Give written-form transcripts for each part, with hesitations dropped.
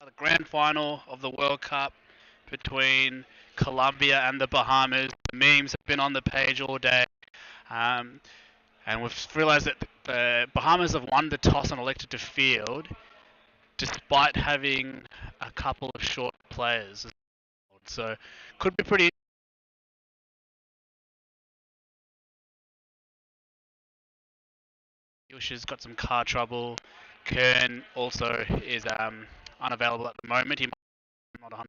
The grand final of the World Cup between Colombia and the Bahamas. The memes have been on the page all day, um, and we've realised that the Bahamas have won the toss and elected to field, despite having a couple of short players. So, could be pretty. Yusha's got some car trouble. Kern also is unavailable at the moment. He might not 100%.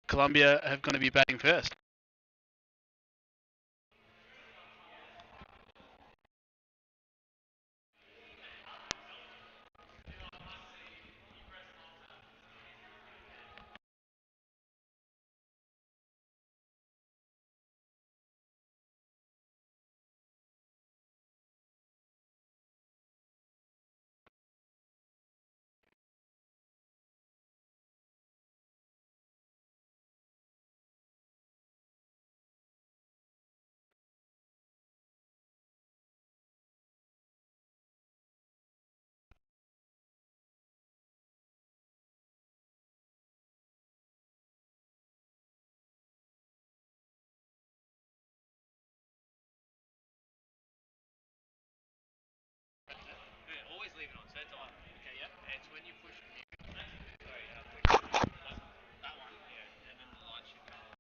Colombia have going to be batting first. Always leave it on. So it's on. Okay, yeah. It's when you push mute. Sorry, that one. Yeah, and then the light should come on.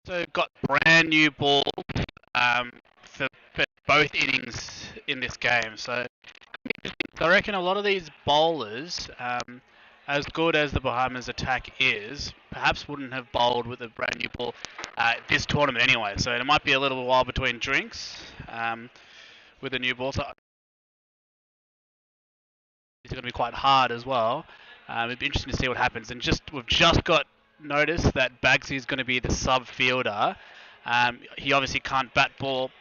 So got brand new balls for both innings in this game. So I reckon a lot of these bowlers, as good as the Bahamas attack is, perhaps wouldn't have bowled with a brand new ball this tournament anyway. So it might be a little while between drinks with a new ball. So it's going to be quite hard as well. It'd be interesting to see what happens. And we've just got notice that Bagsy is going to be the sub fielder. He obviously can't bat ball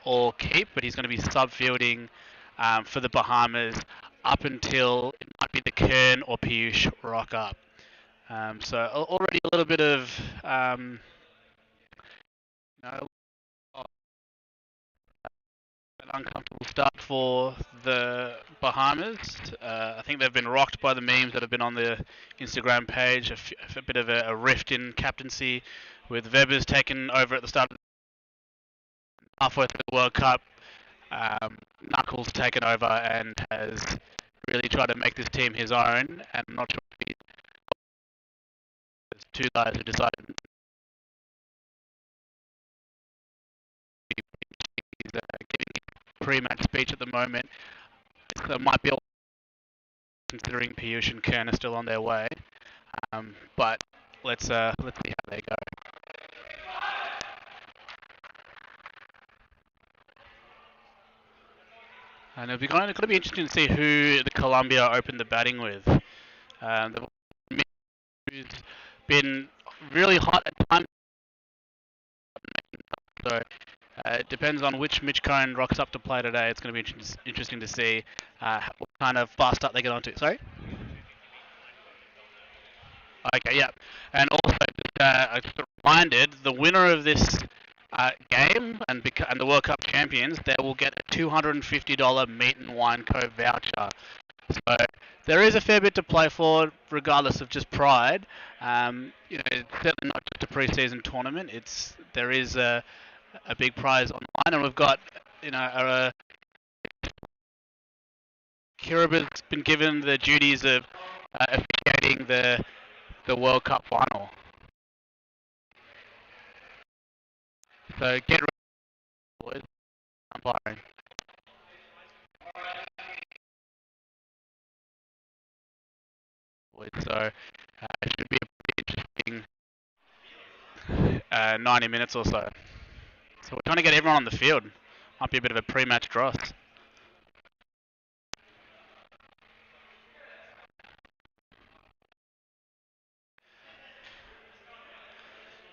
or keep, but he's going to be sub fielding for the Bahamas up until it might be the Kern or Piyush rock up. So already a little bit of you know, an uncomfortable start for the Bahamas. I think they've been rocked by the memes that have been on the Instagram page. A bit of a rift in captaincy, with Weber's taken over at the start, halfway through the World Cup. Knuckles taken over and has really tried to make this team his own. And I'm not sure if there's two guys who decided he's giving a pre-match speech at the moment. So it might be considering Piyush and Kern are still on their way. But let's see how they go. And it'll be going to be interesting to see who the Colombia opened the batting with. Who's been really hot at times. So it depends on which Mitch Cohn rocks up to play today. It's going to be interesting to see what kind of fast start they get onto. Sorry? Okay, yeah. And also, just reminded, the winner of this game and the World Cup champions, they will get a $250 Meat and Wine Co. voucher. So there is a fair bit to play for, regardless of just pride. It's certainly not just a pre-season tournament. There is a big prize online, and we've got Kiraba's been given the duties of officiating the World Cup final. So get ready, boys. Umpiring. So it should be a pretty interesting 90 minutes or so. So we're trying to get everyone on the field. Might be a bit of a pre-match dross.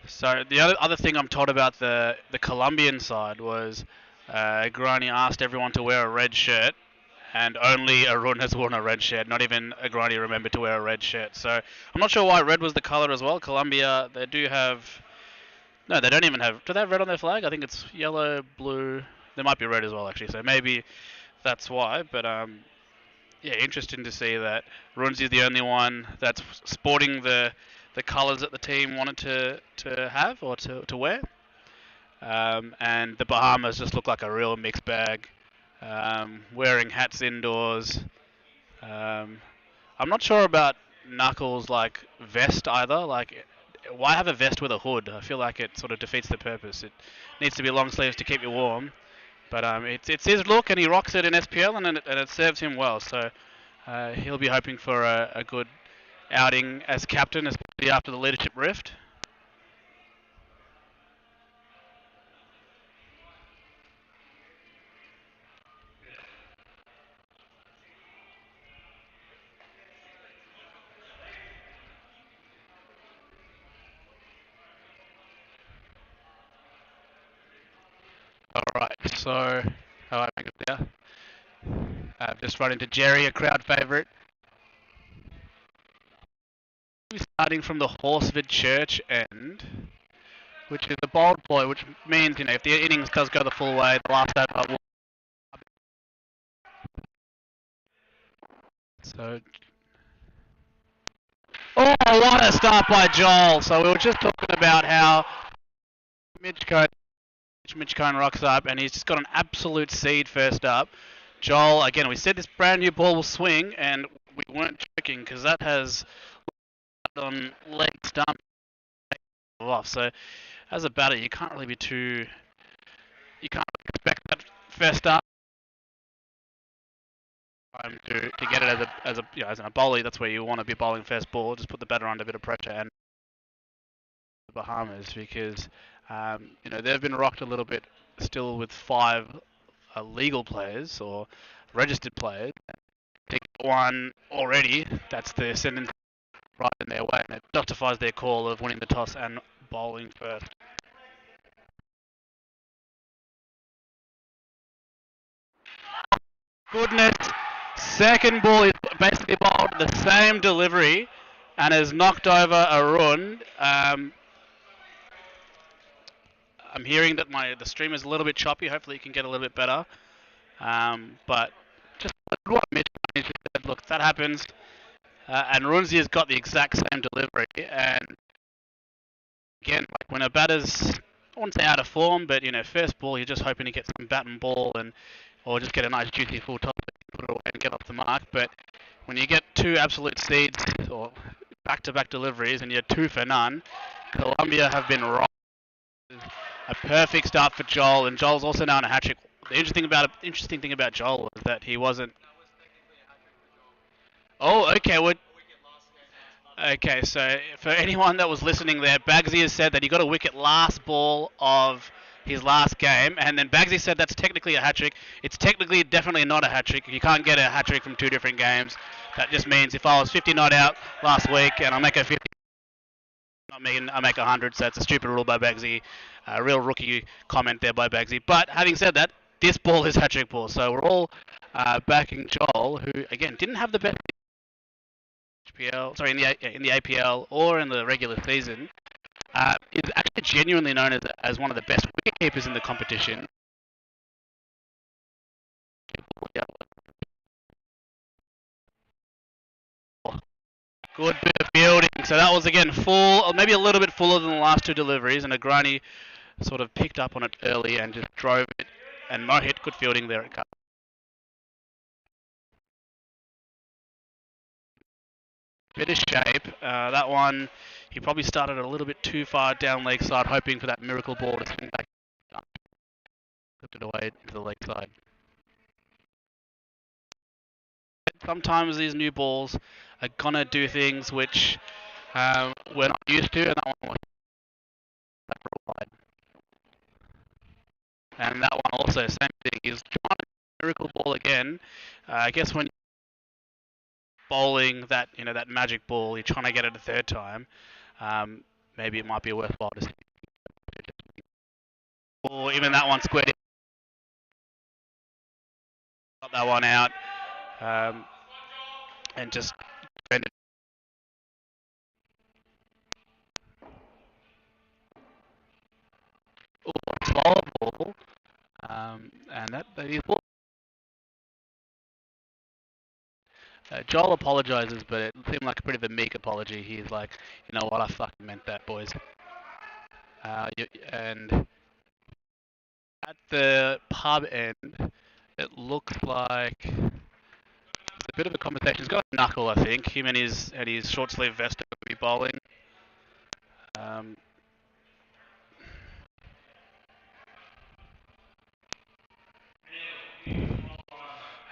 So the other thing I'm told about the Colombian side was Agrani asked everyone to wear a red shirt, and only Arun has worn a red shirt. Not even Agrani remembered to wear a red shirt. So I'm not sure why red was the color as well. Colombia, they do have No, they don't even have. Do they have red on their flag? I think it's yellow, blue. There might be red as well, actually. So maybe that's why. But yeah, interesting to see that Runzi is the only one that's sporting the colours that the team wanted to have or to wear. And the Bahamas just look like a real mixed bag. Wearing hats indoors. Um, I'm not sure about Knuckles' like vest either. Like, why have a vest with a hood? I feel like it sort of defeats the purpose. It needs to be long sleeves to keep you warm. But it's his look, and he rocks it in SPL, and it serves him well. So he'll be hoping for a good outing as captain, especially after the leadership rift. All right, so how I make it there? I've just run into Jerry, a crowd favourite. Starting from the Horsford Church end, which is a bold ploy, which means, if the innings does go the full way, the last over will. So, oh, what a start by Joel. So we were just talking about how Mitch Cone rocks up, and he's just got an absolute seed first up. Joel, again, we said this brand new ball will swing, and we weren't joking because that has on leg stump off. So as a batter, you can't expect that first up to get it as in a bowler. That's where you want to be bowling first ball. Just put the batter under a bit of pressure, and the Bahamas because they've been rocked a little bit still with five legal players or registered players. They get one already. That's the sentence right in their way, and it justifies their call of winning the toss and bowling first. Goodness, second ball is basically bowled the same delivery and has knocked over a run. I'm hearing that the stream is a little bit choppy. Hopefully, it can get a little bit better. But just what Mitch said, look, that happens. And Runzi has got the exact same delivery. And again, like when a batter's, I wouldn't say out of form, but first ball, you're just hoping to get some bat and ball, or just get a nice juicy full toss, put it away and get off the mark. But when you get two absolute seeds or back-to-back deliveries, and you're 2 for none, Colombia have been right. A perfect start for Joel, and Joel's also now in a hat trick. The interesting thing about Joel was that he wasn't. Oh, okay. Okay, so for anyone that was listening there, Bagsy has said that he got a wicket last ball of his last game, and then Bagsy said that's technically a hat trick. It's technically definitely not a hat trick. You can't get a hat trick from two different games. That just means if I was 50 not out last week and I make a 50, I make 100. So it's a stupid rule by Bagsy. A real rookie comment there by Bagsy. But having said that, this ball is hat trick ball. So we're all backing Joel, who again didn't have the best in the APL or in the regular season, is actually genuinely known as one of the best wicketkeepers in the competition. Good bit of fielding. So that was again full, or maybe a little bit fuller than the last two deliveries, and Agrani sort of picked up on it early and just drove it. And Mohit, good fielding there at cut. Bit of shape. That one, he probably started a little bit too far down leg side, hoping for that miracle ball to swing back. Flipped it away to the leg side. Sometimes these new balls are gonna do things which we're not used to, and that one was wide. And that one also, same thing. He's trying to miracle ball again. I guess when bowling that magic ball, you're trying to get it a third time. Maybe it might be worthwhile to see. Or even that one squared in. Got that one out. And just ball. And that is Joel apologises, but it seemed like a pretty of a meek apology. He's like, you know what, I fucking meant that, boys. And at the pub end, it looks like it's a bit of a conversation. He's got a knuckle, I think. Him and his short sleeve vest will be bowling. Um,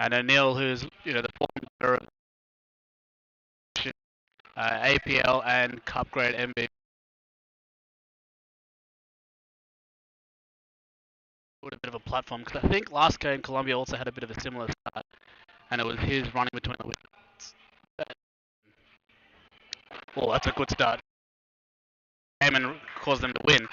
and O'Neill, who's the former APL and Cup grade MVP. A bit of a platform because I think last game Colombia also had a bit of a similar start, and it was his running between the wickets. Well, that's a good start. Came and caused them to win.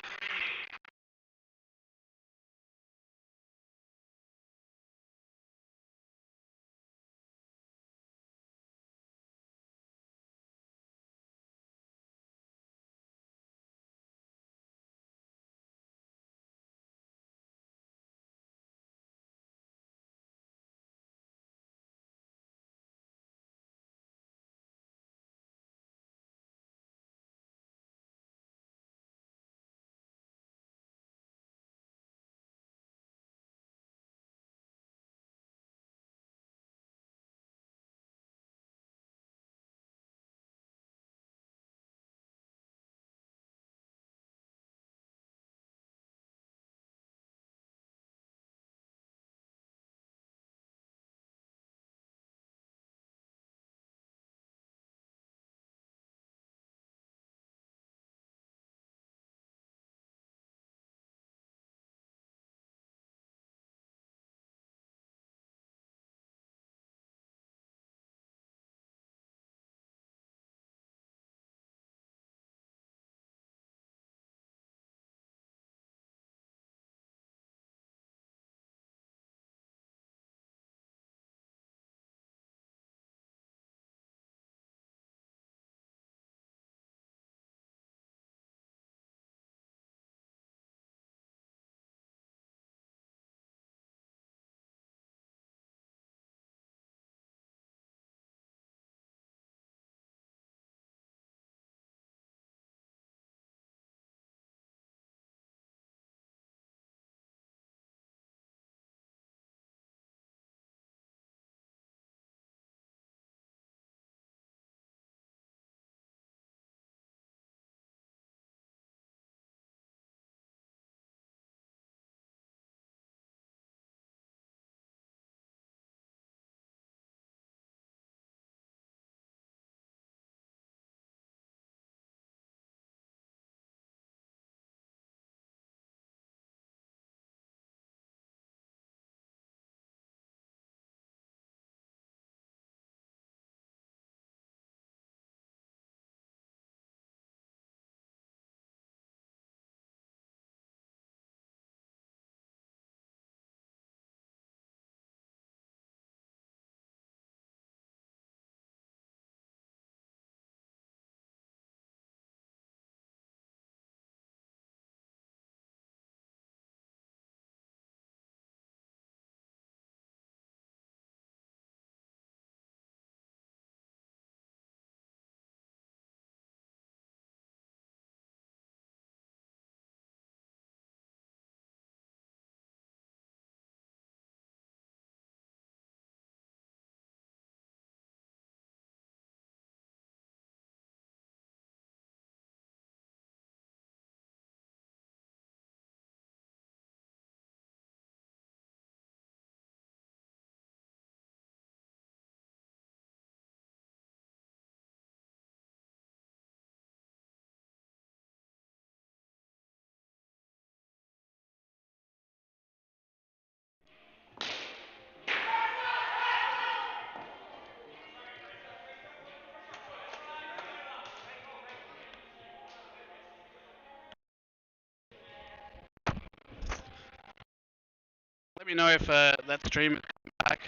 Let me know if that stream is coming back.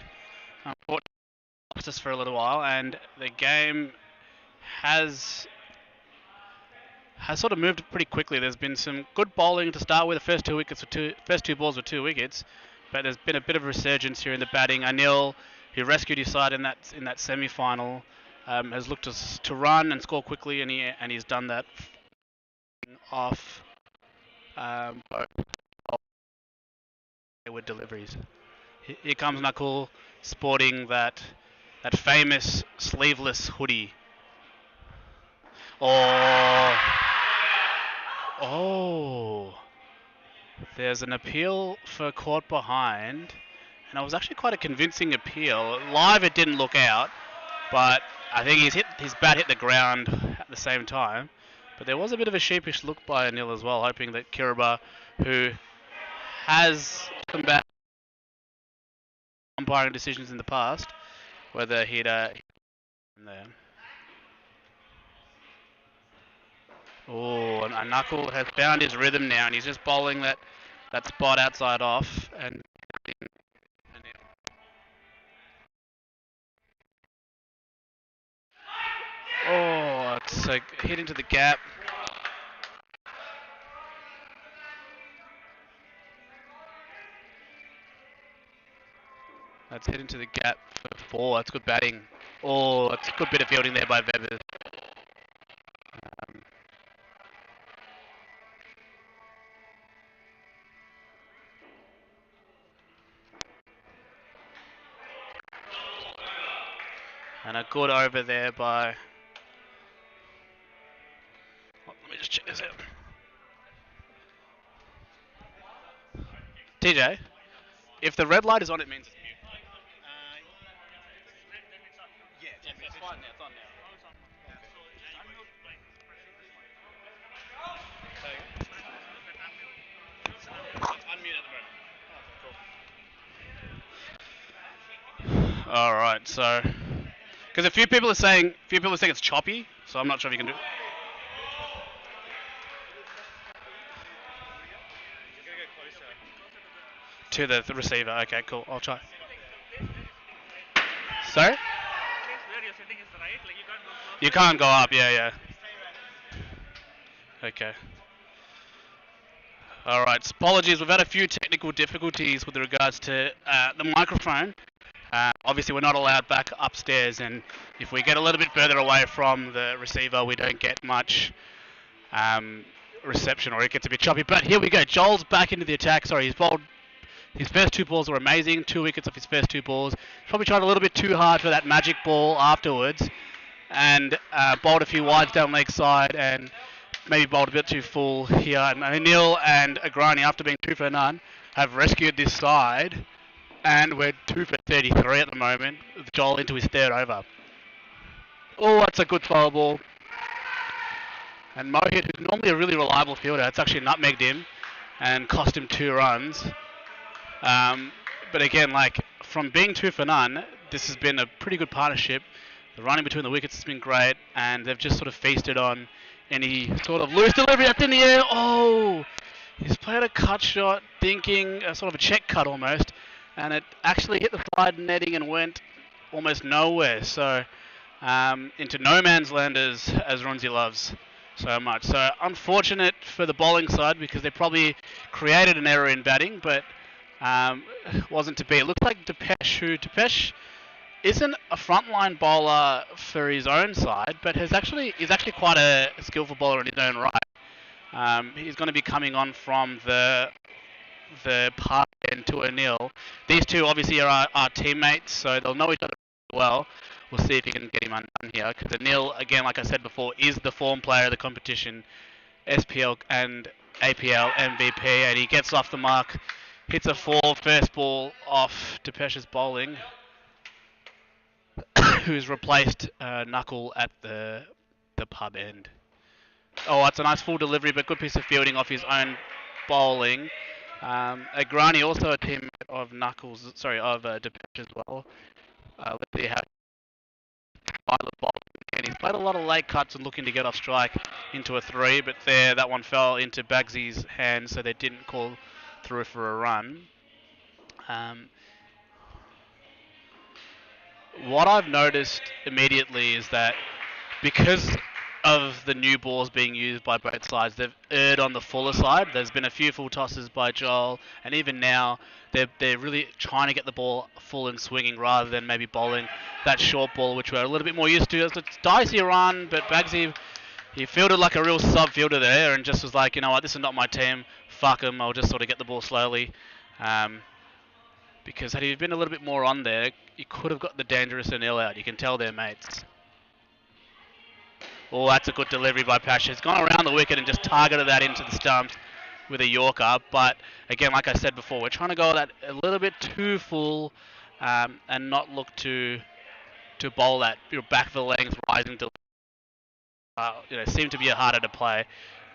Unfortunately, lost us for a little while, and the game has has sort of moved pretty quickly. There's been some good bowling to start with. The first two balls were 2 wickets, but there's been a bit of a resurgence here in the batting. Anil, who rescued his side in that semi-final, has looked to run and score quickly, and he's done that off both with deliveries. Here comes Nakul, sporting that famous sleeveless hoodie. Oh, there's an appeal for caught behind, and it was actually quite a convincing appeal. Live, it didn't look out, but I think his bat hit the ground at the same time. But there was a bit of a sheepish look by Anil as well, hoping that Kiraba, who has some bad umpiring decisions in the past, whether he'd there. Oh, and Knuckle has found his rhythm now, and he's just bowling that spot outside off. And oh, it's a hit into the gap. That's hit into the gap for 4. That's good batting. Oh, that's a good bit of fielding there by Weber. And a good over there by... Oh, let me just check this out. TJ, if the red light is on, it means it's mute. Yeah, it's fine now. It's on now. All right, so because a few people are saying it's choppy, so I'm not sure if you can do. To the receiver. Okay, cool. I'll try. Sorry? You can't go up. Yeah. Okay. All right. Apologies. We've had a few technical difficulties with regards to the microphone. Obviously, we're not allowed back upstairs, and if we get a little bit further away from the receiver, we don't get much reception, or it gets a bit choppy. But here we go. Joel's back into the attack. Sorry, he's bowled. His first 2 balls were amazing. 2 wickets off his first 2 balls. Probably tried a little bit too hard for that magic ball afterwards, and bowled a few wides down leg side, and maybe bowled a bit too full here. And Anil and Agrani, after being 2 for none, have rescued this side, and we're 2 for 33 at the moment, with Joel into his 3rd over. Oh, that's a good throw ball. And Mohit, who's normally a really reliable fielder, it's actually nutmegged him and cost him 2 runs. But again, like, from being 2 for none, this has been a pretty good partnership. The running between the wickets has been great, and they've just sort of feasted on any sort of loose delivery that's in the air. Oh, he's played a cut shot, thinking a sort of a check cut almost, and it actually hit the side netting and went almost nowhere. So into no man's land, as Runzi loves so much. So unfortunate for the bowling side, because they probably created an error in batting, but wasn't to be. It looks like Depeche isn't a frontline bowler for his own side, but is actually quite a skillful bowler in his own right. He's going to be coming on from the part end to Anil. These two obviously are our teammates, so they'll know each other well. We'll see if he can get him undone here, because Anil, again, like I said before, is the form player of the competition, SPL and APL MVP, and he gets off the mark. Hits a 4, first ball off Depeche's bowling, who's replaced Knuckle at the pub end. Oh, it's a nice full delivery, but good piece of fielding off his own bowling. Agrani, also a teammate of Depeche as well. Let's see how and he's played a lot of late cuts and looking to get off strike into a 3, but that one fell into Bagsy's hands, so they didn't call through for a run. What I've noticed immediately is that because of the new balls being used by both sides, they've erred on the fuller side. There's been a few full tosses by Joel, and even now they're really trying to get the ball full and swinging rather than maybe bowling that short ball, which we're a little bit more used to. It's a dicey run, but Bagsy, he fielded like a real sub fielder there and just was like, you know what, this is not my team. Fuck him. I'll just sort of get the ball slowly. Because had he been a little bit more on there, you could have got the dangerous Anil out. You can tell they're mates. Oh, that's a good delivery by Pasha. He's gone around the wicket and just targeted that into the stumps with a Yorker. But again, like I said before, we're trying to go that a little bit too full and not look to bowl that back of the legs rising to seem to be harder to play.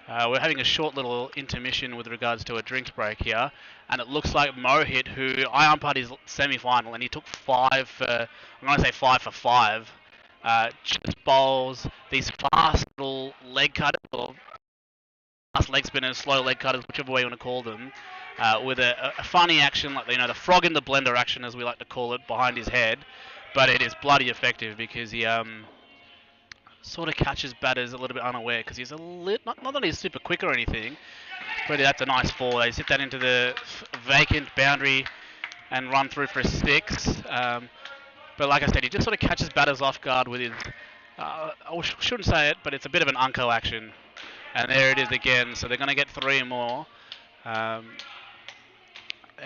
We're having a short little intermission with regards to a drinks break here, and it looks like Mohit, who I umpired his semi-final, and he took 5 for, I'm going to say 5 for 5, just bowls these fast little leg cutters, or fast leg spinners, slow leg cutters, whichever way you want to call them, with a funny action, like the frog in the blender action, as we like to call it, behind his head, but it is bloody effective because he sort of catches batters a little bit unaware because he's not that he's super quick or anything, but that's a nice four. They hit that into the vacant boundary and run through for a 6. But like I said, he just sort of catches batters off guard with his, I shouldn't say it, but it's a bit of an unco action. And there it is again, so they're going to get 3 more. And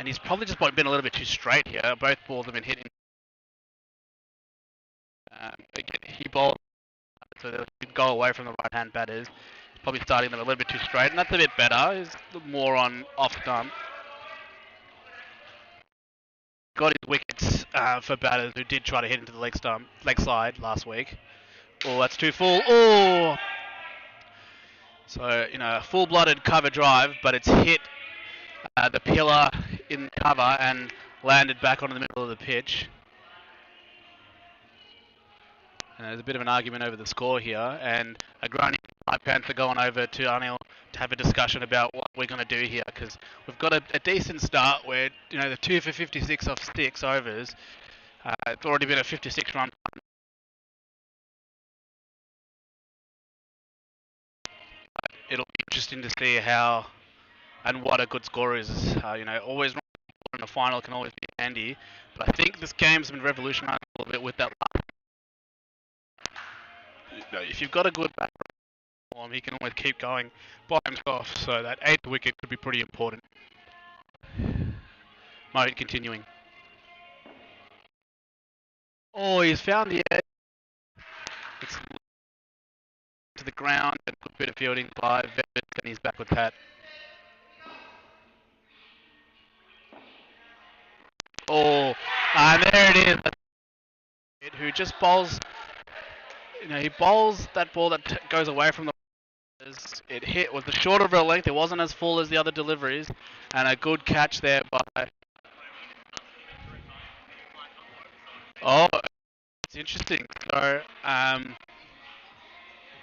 he's probably just been a little bit too straight here. Both balls have been hitting. Again, he bowled, so they'll go away from the right-hand batters. Probably starting them a little bit too straight, and that's a bit better. He's more on off stump. Got his wickets for batters who did try to hit into the leg side last week. Oh, that's too full. Oh! So, a full-blooded cover drive, but it's hit the pillar in cover and landed back onto the middle of the pitch. There's a bit of an argument over the score here, and a grunting Panther going over to Anil to have a discussion about what we're going to do here, because we've got a decent start where, the 2 for 56 off 6 overs. It's already been a 56 run. It'll be interesting to see how and what a good score is. Always in the final can always be handy, but I think this game's been revolutionised a little bit with that last. If you've got a good back form, he can always keep going by himself, so that 8th wicket could be pretty important. Mohit continuing. Oh, he's found the edge. It's to the ground, a good bit of fielding by Vevet, and he's back with that. Oh, and there it is. Who just bowls. He bowls that ball that goes away from the. It hit was the shorter of a length. It wasn't as full as the other deliveries, and a good catch there by. Oh, it's interesting.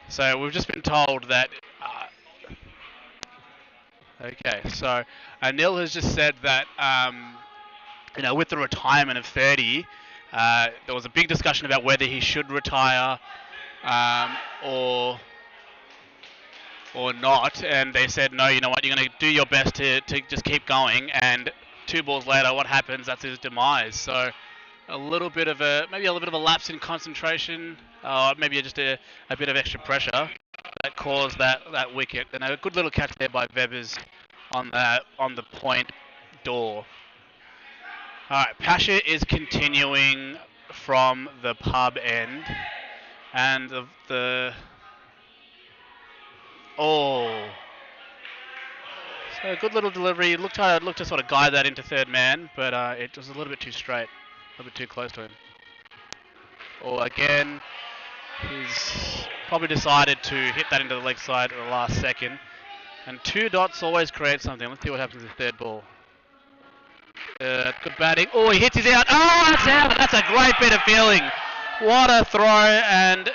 So we've just been told that. Okay, so Anil has just said that with the retirement of 30, there was a big discussion about whether he should retire or not, and they said no. You know what? You're going to do your best to just keep going, and 2 balls later, what happens? That's his demise. So a little bit of a lapse in concentration, maybe just a bit of extra pressure that caused that wicket, and a good little catch there by Webbers on the point door. All right, Pasha is continuing from the pub end, and so a good little delivery. Looked to sort of guide that into third man, but it was a little bit too straight, a little bit too close to him. Again, he's probably decided to hit that into the leg side at the last second. And 2 dots always create something. Let's see what happens with the third ball. Good batting. Oh, he hits his out. Oh, that's out. That's a great bit of fielding. What a throw. And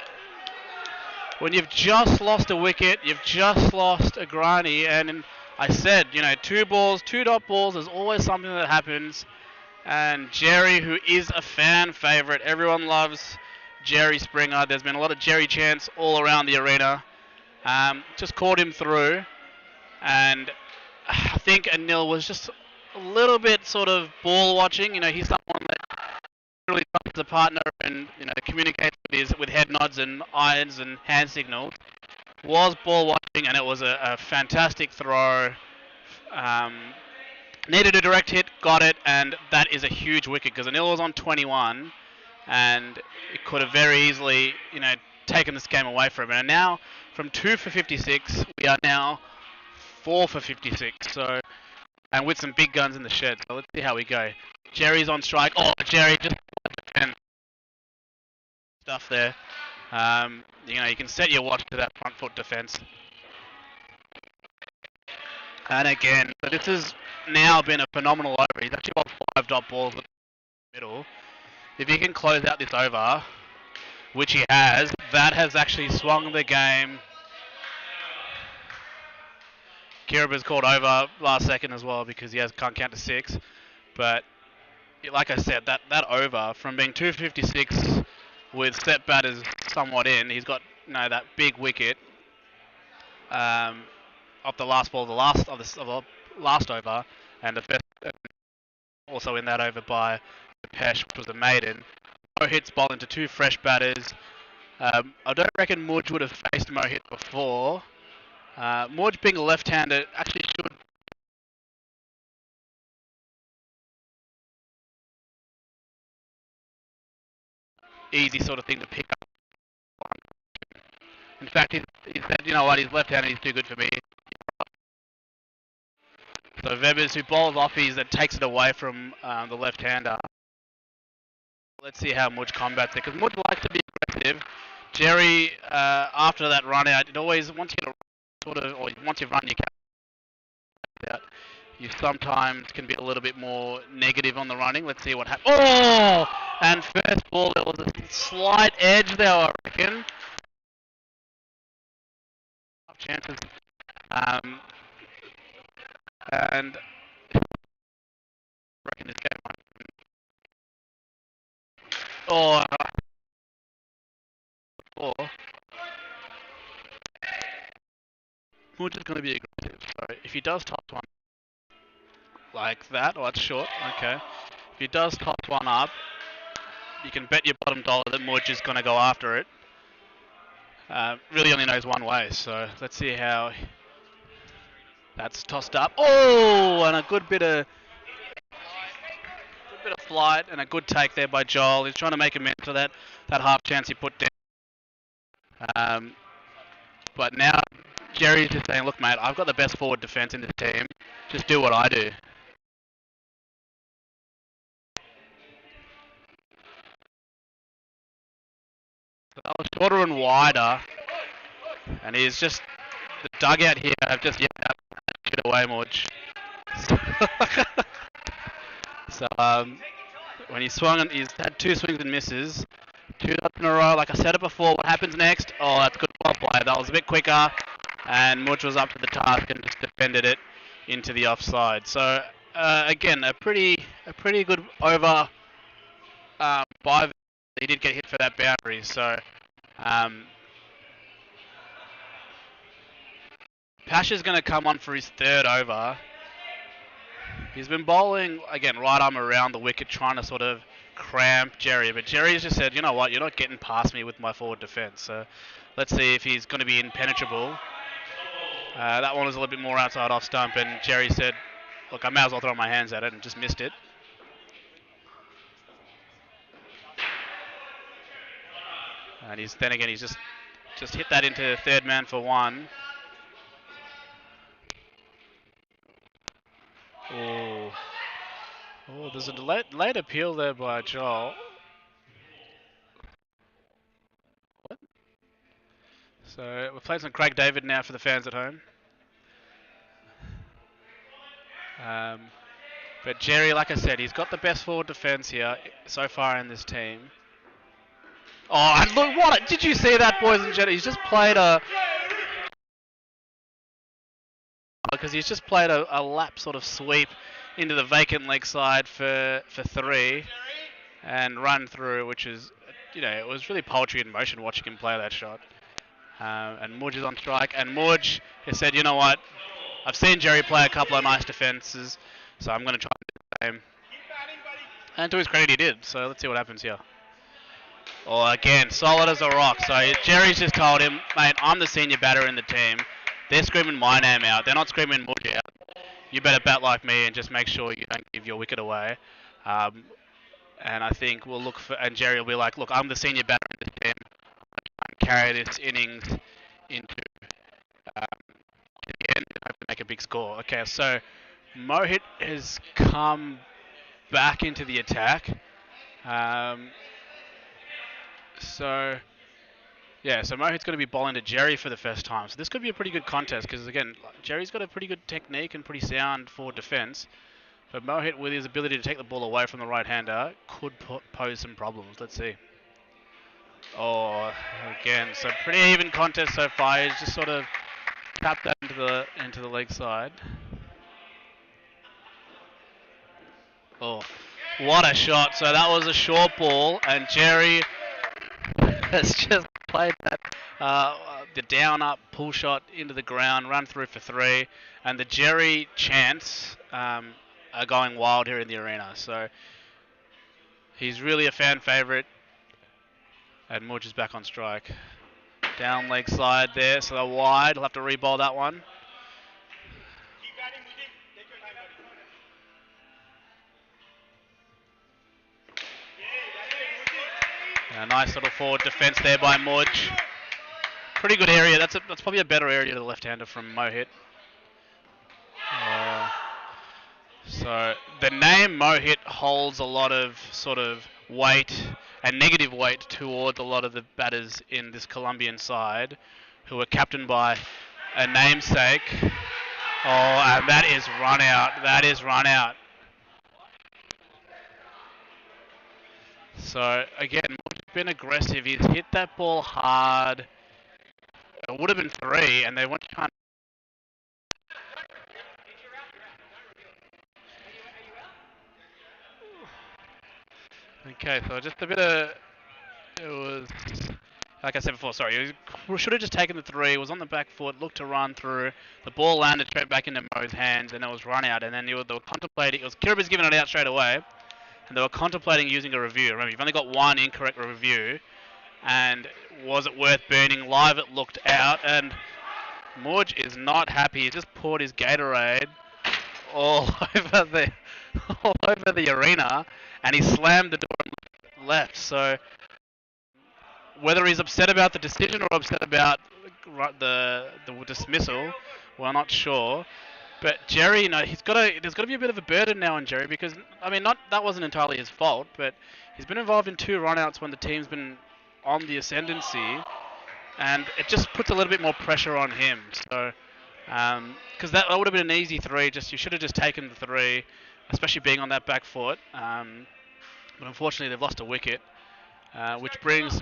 when you've just lost a wicket, you've just lost a granny. And I said, 2 balls, 2 dot balls, there's always something that happens. And Jerry, who is a fan favourite, everyone loves Jerry Springer. There's been a lot of Jerry chants all around the arena. Just caught him through, and I think Anil was just a little bit sort of ball watching. He's someone that really trusts a partner and communicates with head nods and eyes and hand signals. Was ball watching, and it was a fantastic throw. Um, Needed a direct hit, got it, and that is a huge wicket because Anil was on 21, and it could have very easily, taken this game away from him. And now, from 2 for 56, we are now 4 for 56. So, and with some big guns in the shed. So let's see how we go. Jerry's on strike. Oh, Jerry just stuff there. You can set your watch to that front foot defense. And again, so this has now been a phenomenal over. He's actually got 5 dot balls in the middle. If he can close out this over, which he has, that has actually swung the game. Kiraba's called over last second as well because he can't count to 6. But like I said, that over from being 256 with set batters somewhat in, he's got that big wicket off the last ball, of the last over, and the best also in that over by Pesh, which was a maiden. Mohit's bowled into 2 fresh batters. I don't reckon Mudge would have faced Mohit before. Mudge being a left-hander actually should easy sort of thing to pick up. In fact, he said, you know what, he's left-handed, he's too good for me. So Webbers, who bowls offies, that takes it away from the left-hander. Let's see how Mudge combats it, because Mudge likes to be aggressive. Jerry, after that run out, it always, once you run your cap out, you sometimes can be a little bit more negative on the running. Let's see what happens. Oh! And first ball, there was a slight edge there, I reckon. Chances. And I reckon this game might. Oh, Mudge is going to be aggressive. So if he does toss one like that, that's short. Okay. If he does toss one up, you can bet your bottom dollar that Mudge is going to go after it. Really only knows one way, so let's see how that's tossed up. Oh, and a good bit of flight and a good take there by Joel. He's trying to make amends for that half chance he put down. But now Jerry's just saying, look, mate, I've got the best forward defence in this team. Just do what I do. So that was shorter and wider. And he's just, the dugout here have just yelled out, get away, Mudge. So, when he swung, and he's had 2 swings and misses. 2 dots in a row. Like I said it before, what happens next? Oh, that's good ball play. That was a bit quicker. And Mudge was up to the task and just defended it into the offside. So, again, a pretty good over by. He did get hit for that boundary. So, Pasha's going to come on for his 3rd over. He's been bowling, again, right arm around the wicket, trying to sort of cramp Jerry. But Jerry's just said, you know what, you're not getting past me with my forward defence. So let's see if he's going to be impenetrable. That one was a little bit more outside off stump, and Jerry said, look, I may as well throw my hands at it, and just missed it. And he's just hit that into 3rd man for 1. Oh, there's a late appeal there by Joel. What? So we're playing some Craig David now for the fans at home. But Jerry, like I said, he's got the best forward defence here so far in this team. Oh, and look, did you see that, boys and gentlemen? He's just played because he's just played a lap sort of sweep into the vacant leg side for 3 and run through, which is it was really poetry in motion watching him play that shot. And Mudge is on strike, and Mudge has said, you know what, I've seen Jerry play a couple of nice defenses, so I'm going to try and do the same. And to his credit, he did. So let's see what happens here. Oh, again, solid as a rock. So Jerry's just told him, mate, I'm the senior batter in the team. They're screaming my name out. They're not screaming Mudge out. You better bat like me and just make sure you don't give your wicket away. Um, and I think we'll look for, and Jerry will be like, look, I'm the senior batter in this team. I'm carry this innings into the end and hope to make a big score. Okay, so Mohit has come back into the attack. Um, so Mohit's going to be bowling to Jerry for the first time. So this could be a pretty good contest because, again, Jerry's got a pretty good technique and pretty sound for defence. But Mohit, with his ability to take the ball away from the right-hander, could pose some problems. Let's see. Oh, again, so pretty even contest so far. He's just sort of tapped that into the leg side. Oh, what a shot. So that was a short ball, and Jerry has just played that the down-up pull shot into the ground, run through for 3, and the Jerry chants are going wild here in the arena. So he's really a fan favourite, and Mudge is back on strike. Down leg side there, so they're wide. He'll have to re-bowl that one. A nice little forward defence there by Mudge. Pretty good area. That's probably a better area to the left-hander from Mohit. So the name Mohit holds a lot of sort of weight and negative weight towards a lot of the batters in this Colombian side, who are captained by a namesake. Oh, and that is run out. That is run out. So again, Mohit's been aggressive. He's hit that ball hard. It would have been 3, and they went to try and okay, so just a bit of, it was, like I said before, sorry, he should have just taken the 3, was on the back foot, looked to run through, the ball landed straight back into Mo's hands, and it was run out, and then they were contemplating, it was Kiriba's giving it out straight away, and they were contemplating using a review. Remember, you've only got one incorrect review, and was it worth burning? Live it looked out, and Mudge is not happy, he just poured his Gatorade all over the, all over the arena, and he slammed the door and left. So whether he's upset about the decision or upset about the dismissal, we're not sure. But Jerry, there's got to be a bit of a burden now on Jerry because I mean, that wasn't entirely his fault, but he's been involved in 2 runouts when the team's been on the ascendancy, and it just puts a little bit more pressure on him. So because that would have been an easy 3, you should have just taken the 3, especially being on that back foot. But unfortunately, they've lost a wicket, which brings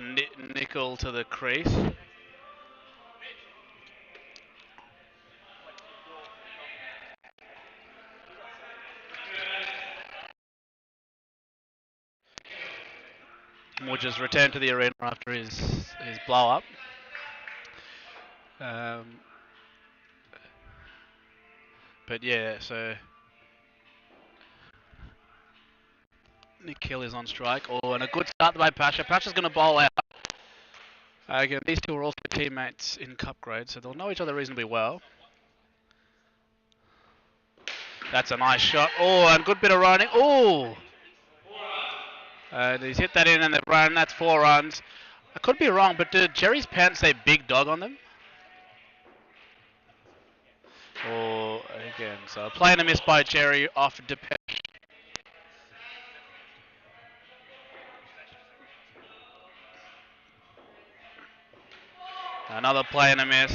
Nickel to the crease. We'll just return to the arena after his blow up. But yeah, so Nikhil is on strike. Oh, and a good start by Pasha. Pasha's going to bowl out. Again, these 2 are also teammates in cup grade, so they'll know each other reasonably well. That's a nice shot. Oh, and good bit of running. Oh! And he's hit that in and they've run. That's 4 runs. I could be wrong, but did Jerry's pants say big dog on them? Oh, again, so playing a miss by Jerry off Depeche. Another play and a miss.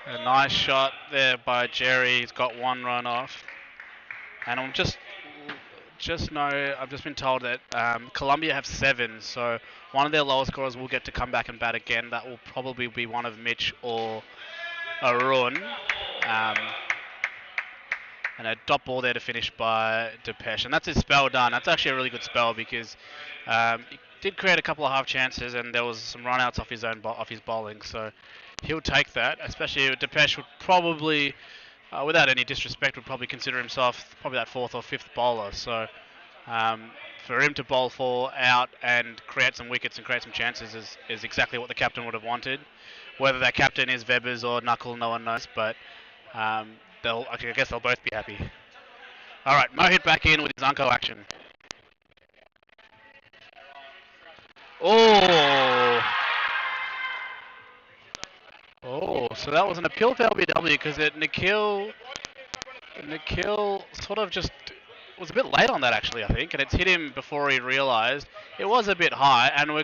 A nice shot there by Jerry. He's got 1 run off. And I'm just I've just been told that Colombia have 7, so one of their lowest scorers will get to come back and bat again. That will probably be one of Mitch or Arun. Um, and a dot ball there to finish by Depeche. And that's his spell done. That's actually a really good spell because he did create a couple of half chances and there was some run-outs off his off his bowling. So he'll take that, especially Depeche would probably, without any disrespect, would probably consider himself probably that 4th or 5th bowler. So um, for him to bowl 4 out and create some wickets and create some chances is exactly what the captain would have wanted. Whether that captain is Webbers or Knuckle, no one knows, but um, I guess they'll both be happy. All right, Mohit back in with his Unco action. Oh, so that was an appeal to LBW because Nikhil sort of just was a bit late on that actually, I think, and it's hit him before he realised it was a bit high, and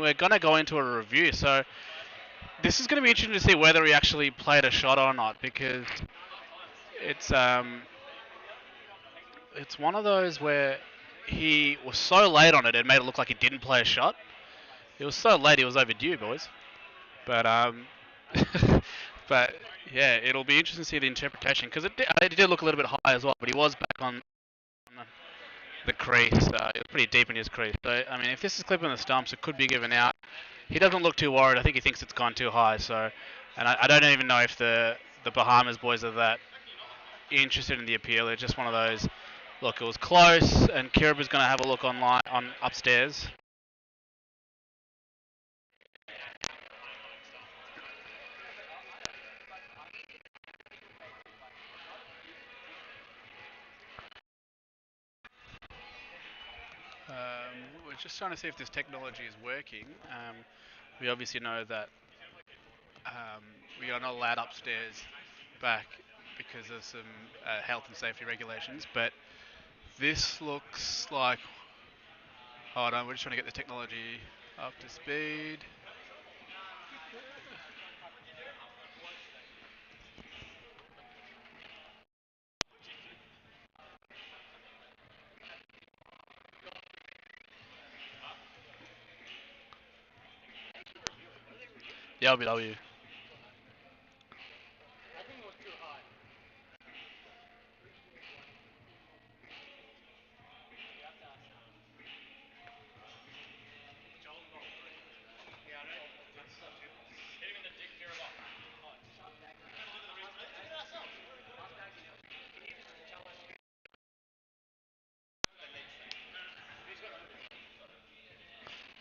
we're gonna go into a review. So this is going to be interesting to see whether he actually played a shot or not because it's um it's one of those where he was so late on it, it made it look like he didn't play a shot. He was so late, he was overdue, boys. But but yeah, it'll be interesting to see the interpretation because it did look a little bit high as well. But he was back on the crease. It was pretty deep in his crease. So I mean, if this is clipping the stumps, it could be given out. He doesn't look too worried. I think he thinks it's gone too high. So, and I don't even know if the Bahamas boys are that interested in the appeal. It's just one of those. Look, it was close, and Kiriba's going to have a look online on upstairs. We're just trying to see if this technology is working. We obviously know that um, we are not allowed upstairs back because of some health and safety regulations, but this looks like. Hold on, we're just trying to get the technology up to speed. The LBW.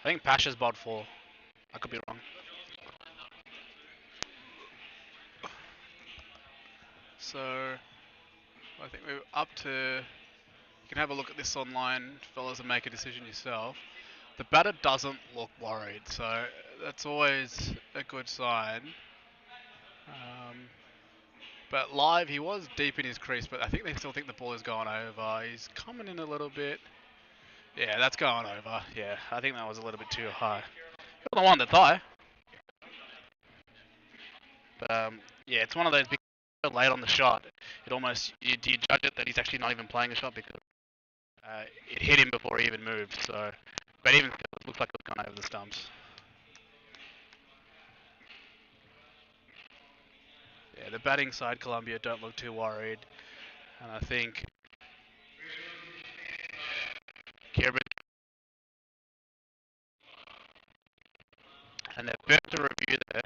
I think Pasha's bowled 4. I could be wrong. So I think we're up to. You can have a look at this online, fellas, and make a decision yourself. The batter doesn't look worried, so that's always a good sign. Um, but live, he was deep in his crease, but I think they still think the ball is going over. He's coming in a little bit. Yeah, that's going over. Yeah, I think that was a little bit too high. You're the one that's high. But yeah, it's one of those big late on the shot. It almost do you judge it that he's actually not even playing a shot because it hit him before he even moved. So, but even still, it looks like it's gone over the stumps. Yeah, the batting side, Colombia don't look too worried, and I think Kirby and they're about to review there.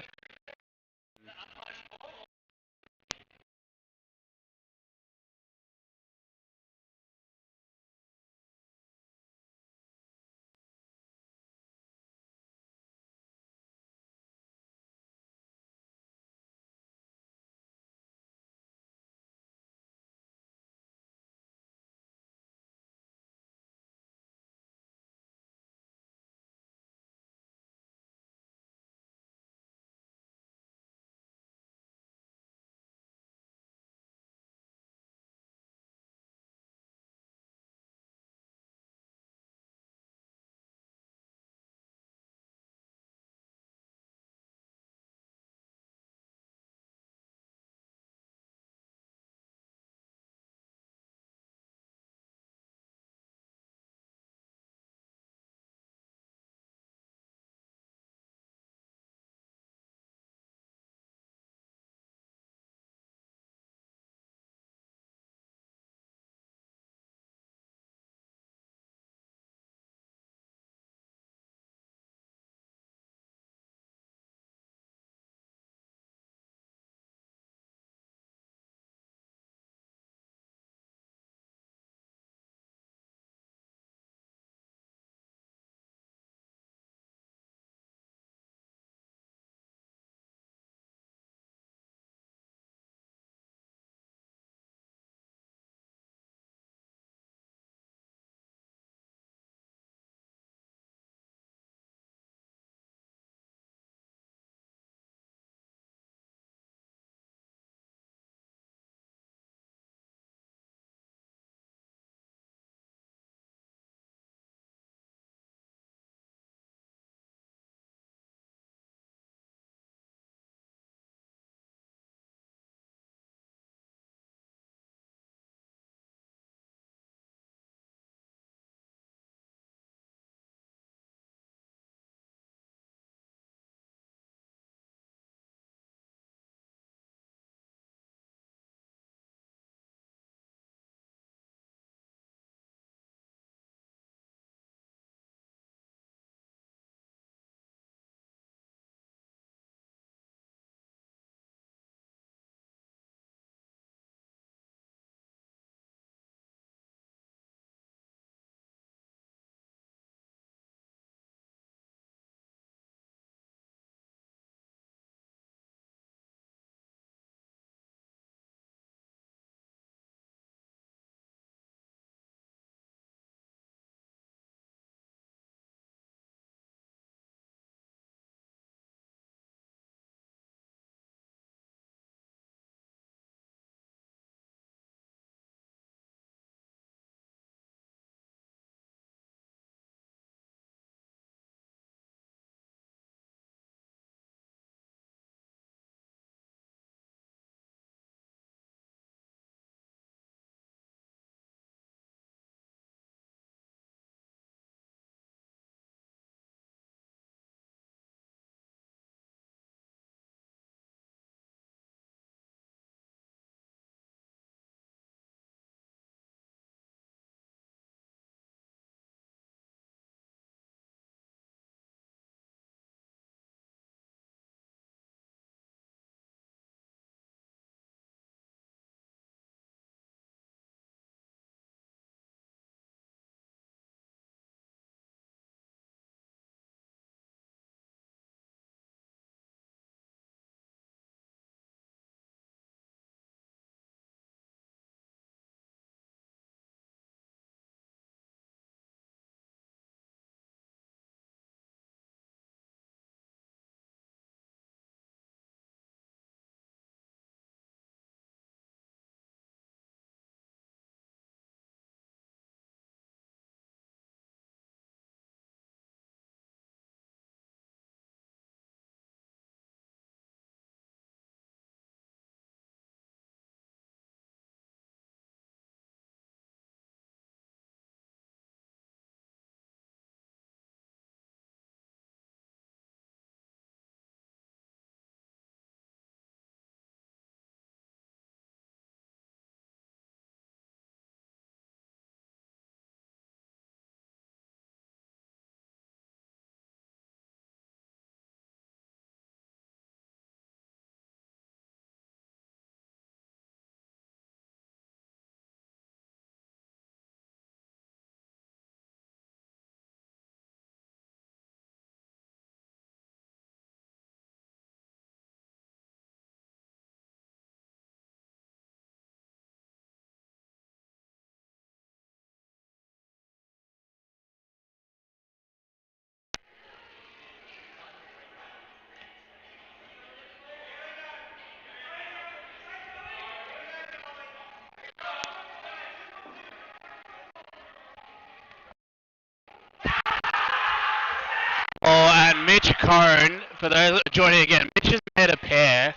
cone, for those joining again, Mitch has made a pair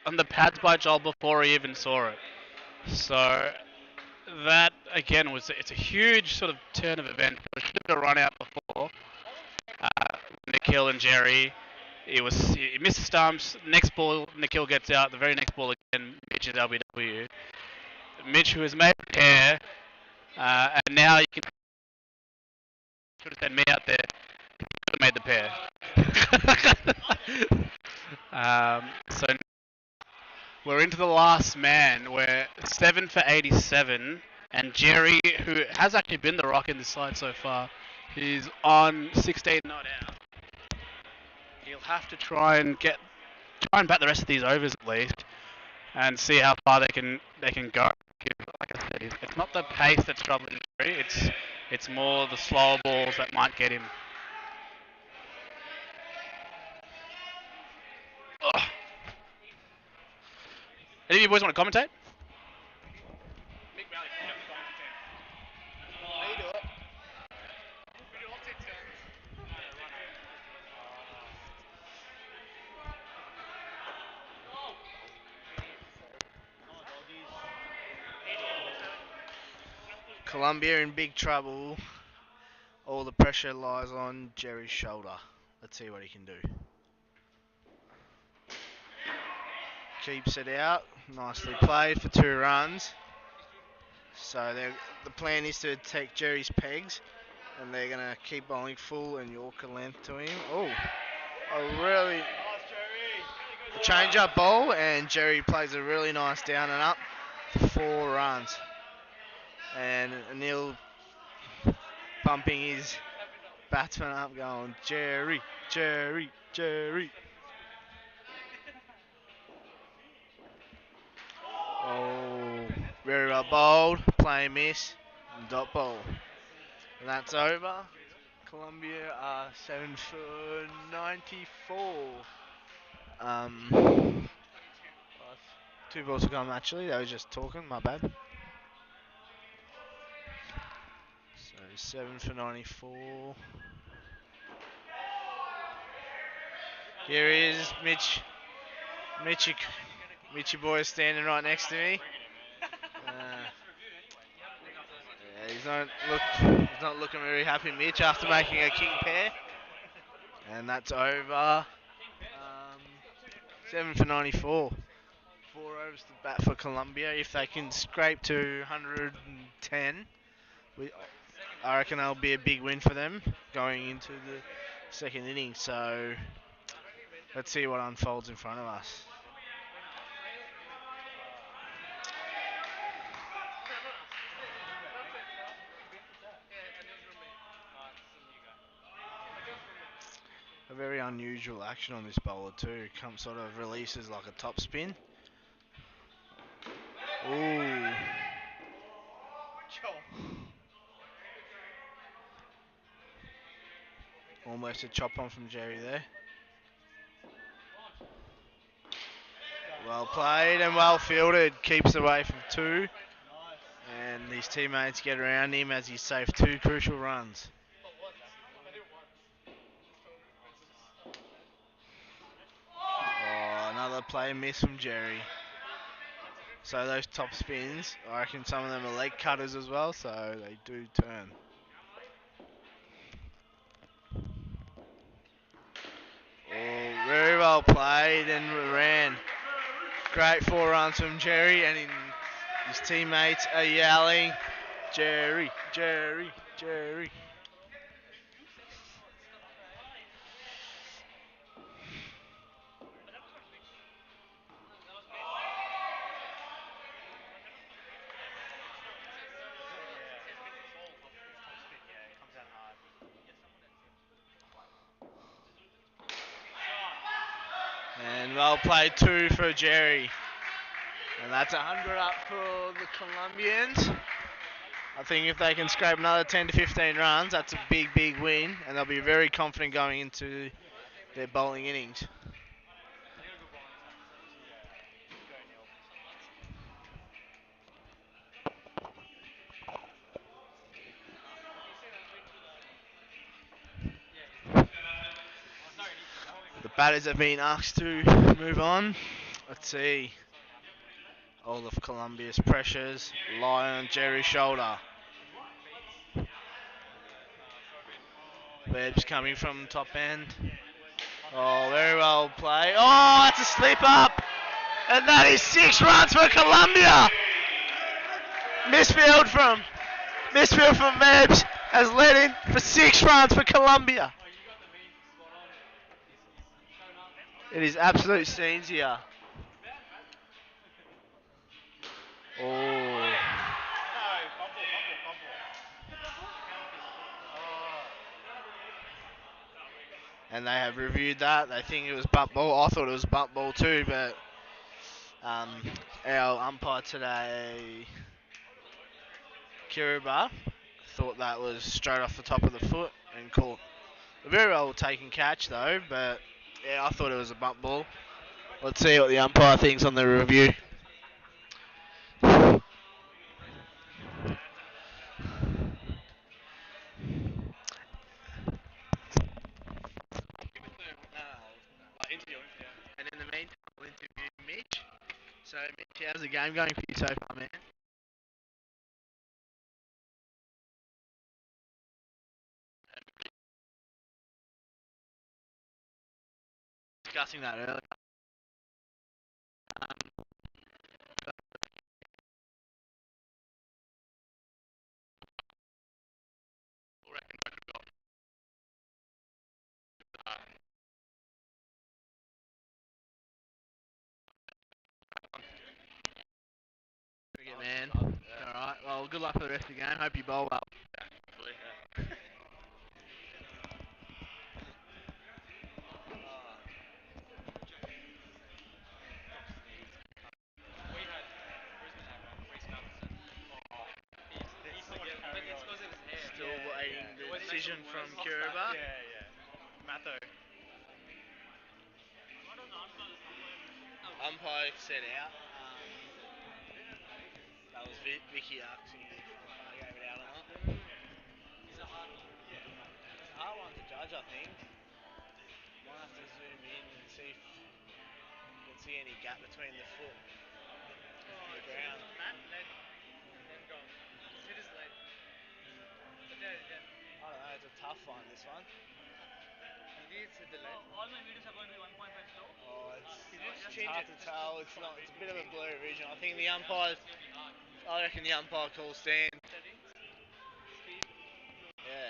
on the pads by Joel before he even saw it. So that again was it's a huge sort of turn of events. It should have run out before. Nikhil and Jerry. He missed the stumps. Next ball, Nikhil gets out. The very next ball again, Mitch is LBW. Mitch, who has made a pair, and now you can should have sent me out there. Could have made the pair. So we're into the last man. We're 7 for 87, and Jerry, who has actually been the rock in this side so far, he's on 16 not out. He'll have to try and bat the rest of these overs at least, and see how far they can go. Like I said, it's not the pace that's troubling Jerry. It's more the slower balls that might get him. Ugh. Any of you boys want to commentate? Colombia in big trouble. All the pressure lies on Jerry's shoulder. Let's see what he can do. Keeps it out. Nicely played for 2 runs. So the plan is to take Jerry's pegs, and they're going to keep bowling full and Yorker length to him. Oh, a change-up bowl, and Jerry plays a really nice down and up for 4 runs. And Anil bumping his batsman up, going, Jerry, Jerry, Jerry. Oh, very well bowled, play miss, and dot ball. And that's over. Colombia are 7 for 94. 2 balls to come actually, they were just talking, my bad. So 7 for 94. Here is Mitch. Mitchy boy is standing right next to me. He's not looking very happy, Mitch, after making a king pair. And that's over. 7 for 94. 4 overs to bat for Colombia. If they can scrape to 110, I reckon that'll be a big win for them going into the second inning. So let's see what unfolds in front of us. A very unusual action on this bowler too. Sort of releases like a top spin. Ooh. Almost a chop on from Jerry there. Well played and well fielded. Keeps away from 2. And his teammates get around him as he saved 2 crucial runs. Oh, another play miss from Jerry. So those top spins, I reckon some of them are leg cutters as well, so they do turn. Oh, very well played and ran. Great 4 runs from Jerry, and his teammates are yelling, Jerry, Jerry, Jerry. And well played 2 for Jerry. And that's 100 up for the Colombians. I think if they can scrape another 10 to 15 runs, that's a big, big win. And they'll be very confident going into their bowling innings. Batters have been asked to move on. Let's see. All of Colombia's pressures lie on Jerry's shoulder. Webb's coming from top end. Oh, very well played. Oh, that's a slip up. And that is 6 runs for Colombia. Misfield from Webbs has led in for 6 runs for Colombia. It is absolute scenes here. Oh. And they have reviewed that. They think it was butt ball. I thought it was butt ball too, but our umpire today, Kiriba, thought that was straight off the top of the foot and caught a very well taken catch though. But yeah, I thought it was a butt ball. Let's see what the umpire thinks on the review. And in the meantime, I'll interview Mitch. So, Mitch, how's the game going for you so far, man? Discussing that earlier. Cricket, man. Alright, well, good luck for the rest of the game. Hope you bowl well. Still waiting the decision from Kiriba. Matho. Umpire set out. That was Vicky asking if I gave it out or not. It's a hard one to judge, I think. Might have to zoom in and see if you can see any gap between the foot and the ground. I don't know, it's a tough one, this one. Oh, it's hard to tell. It's not. It's a bit of a blurry vision. I think the umpires. I reckon the umpire calls stand. Yeah.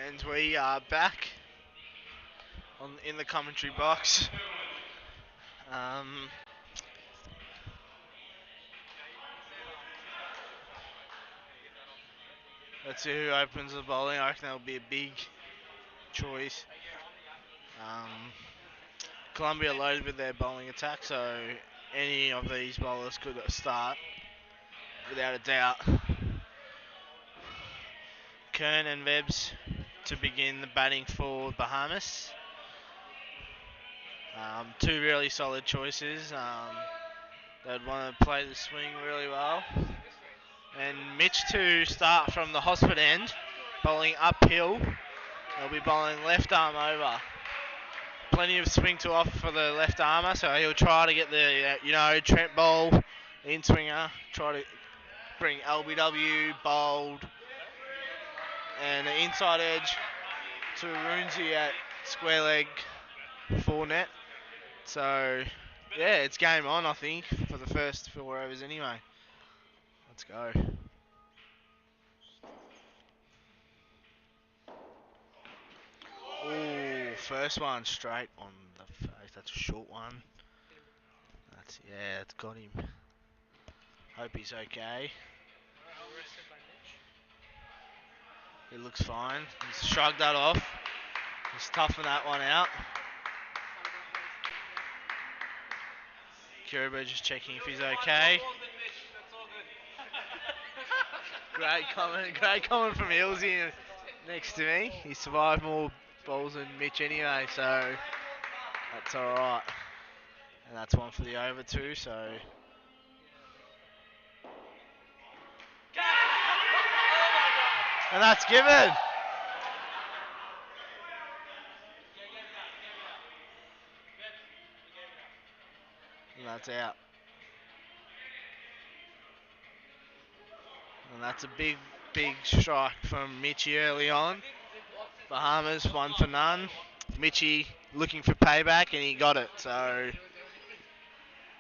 And we are back in the commentary box. Let's see who opens the bowling. I reckon that'll be a big choice. Colombia loaded with their bowling attack, so any of these bowlers could start without a doubt. Kern and Vebbs to begin the batting for Bahamas. Two really solid choices. They'd want to play the swing really well. And Mitch to start from the Hospital end, bowling uphill. They'll be bowling left arm over. Plenty of swing to offer for the left armour, so he'll try to get the, Trent bowl, in swinger, try to bring LBW, bowled, and the inside edge to Runzi at square leg, full net. So, yeah, it's game on, I think, for the first 4 overs anyway. Let's go. Ooh, first one straight on the face. That's a short one. It's got him. Hope he's okay. He looks fine. He's shrugged that off. He's toughing that one out. Kiriba just checking if he's okay. Great comment from Ilsey next to me. He survived more balls than Mitch anyway, so that's alright. And that's one for the over too, so. And that's given. And that's out. And that's a big strike from Mitchie early on. Bahamas 1 for none. Mitchie looking for payback and he got it. So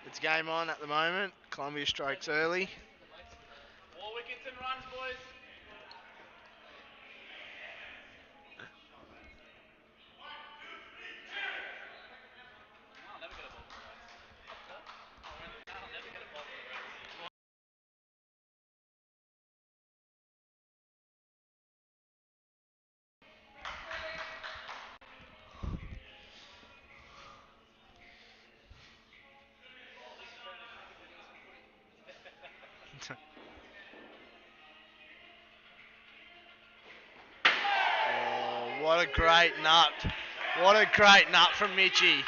it's game on at the moment. Colombia strikes early. 4 wickets and runs, boys. Oh, what a great nut. What a great nut from Mitchie.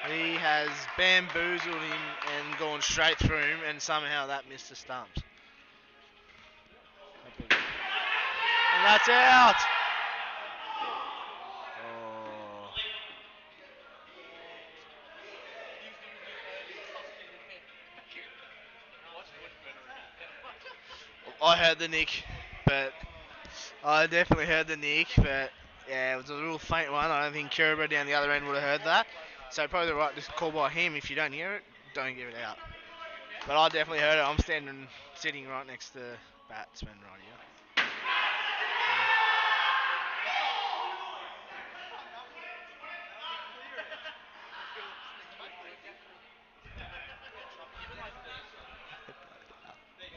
He has bamboozled him and gone straight through him, and somehow that missed the stumps. And that's out. Oh. I heard the nick, but I definitely heard the nick, but yeah, it was a little faint one. I don't think Kiriba down the other end would have heard that. So probably the right call by him. If you don't hear it, don't give it out. But I definitely heard it. I'm sitting right next to the batsman right here.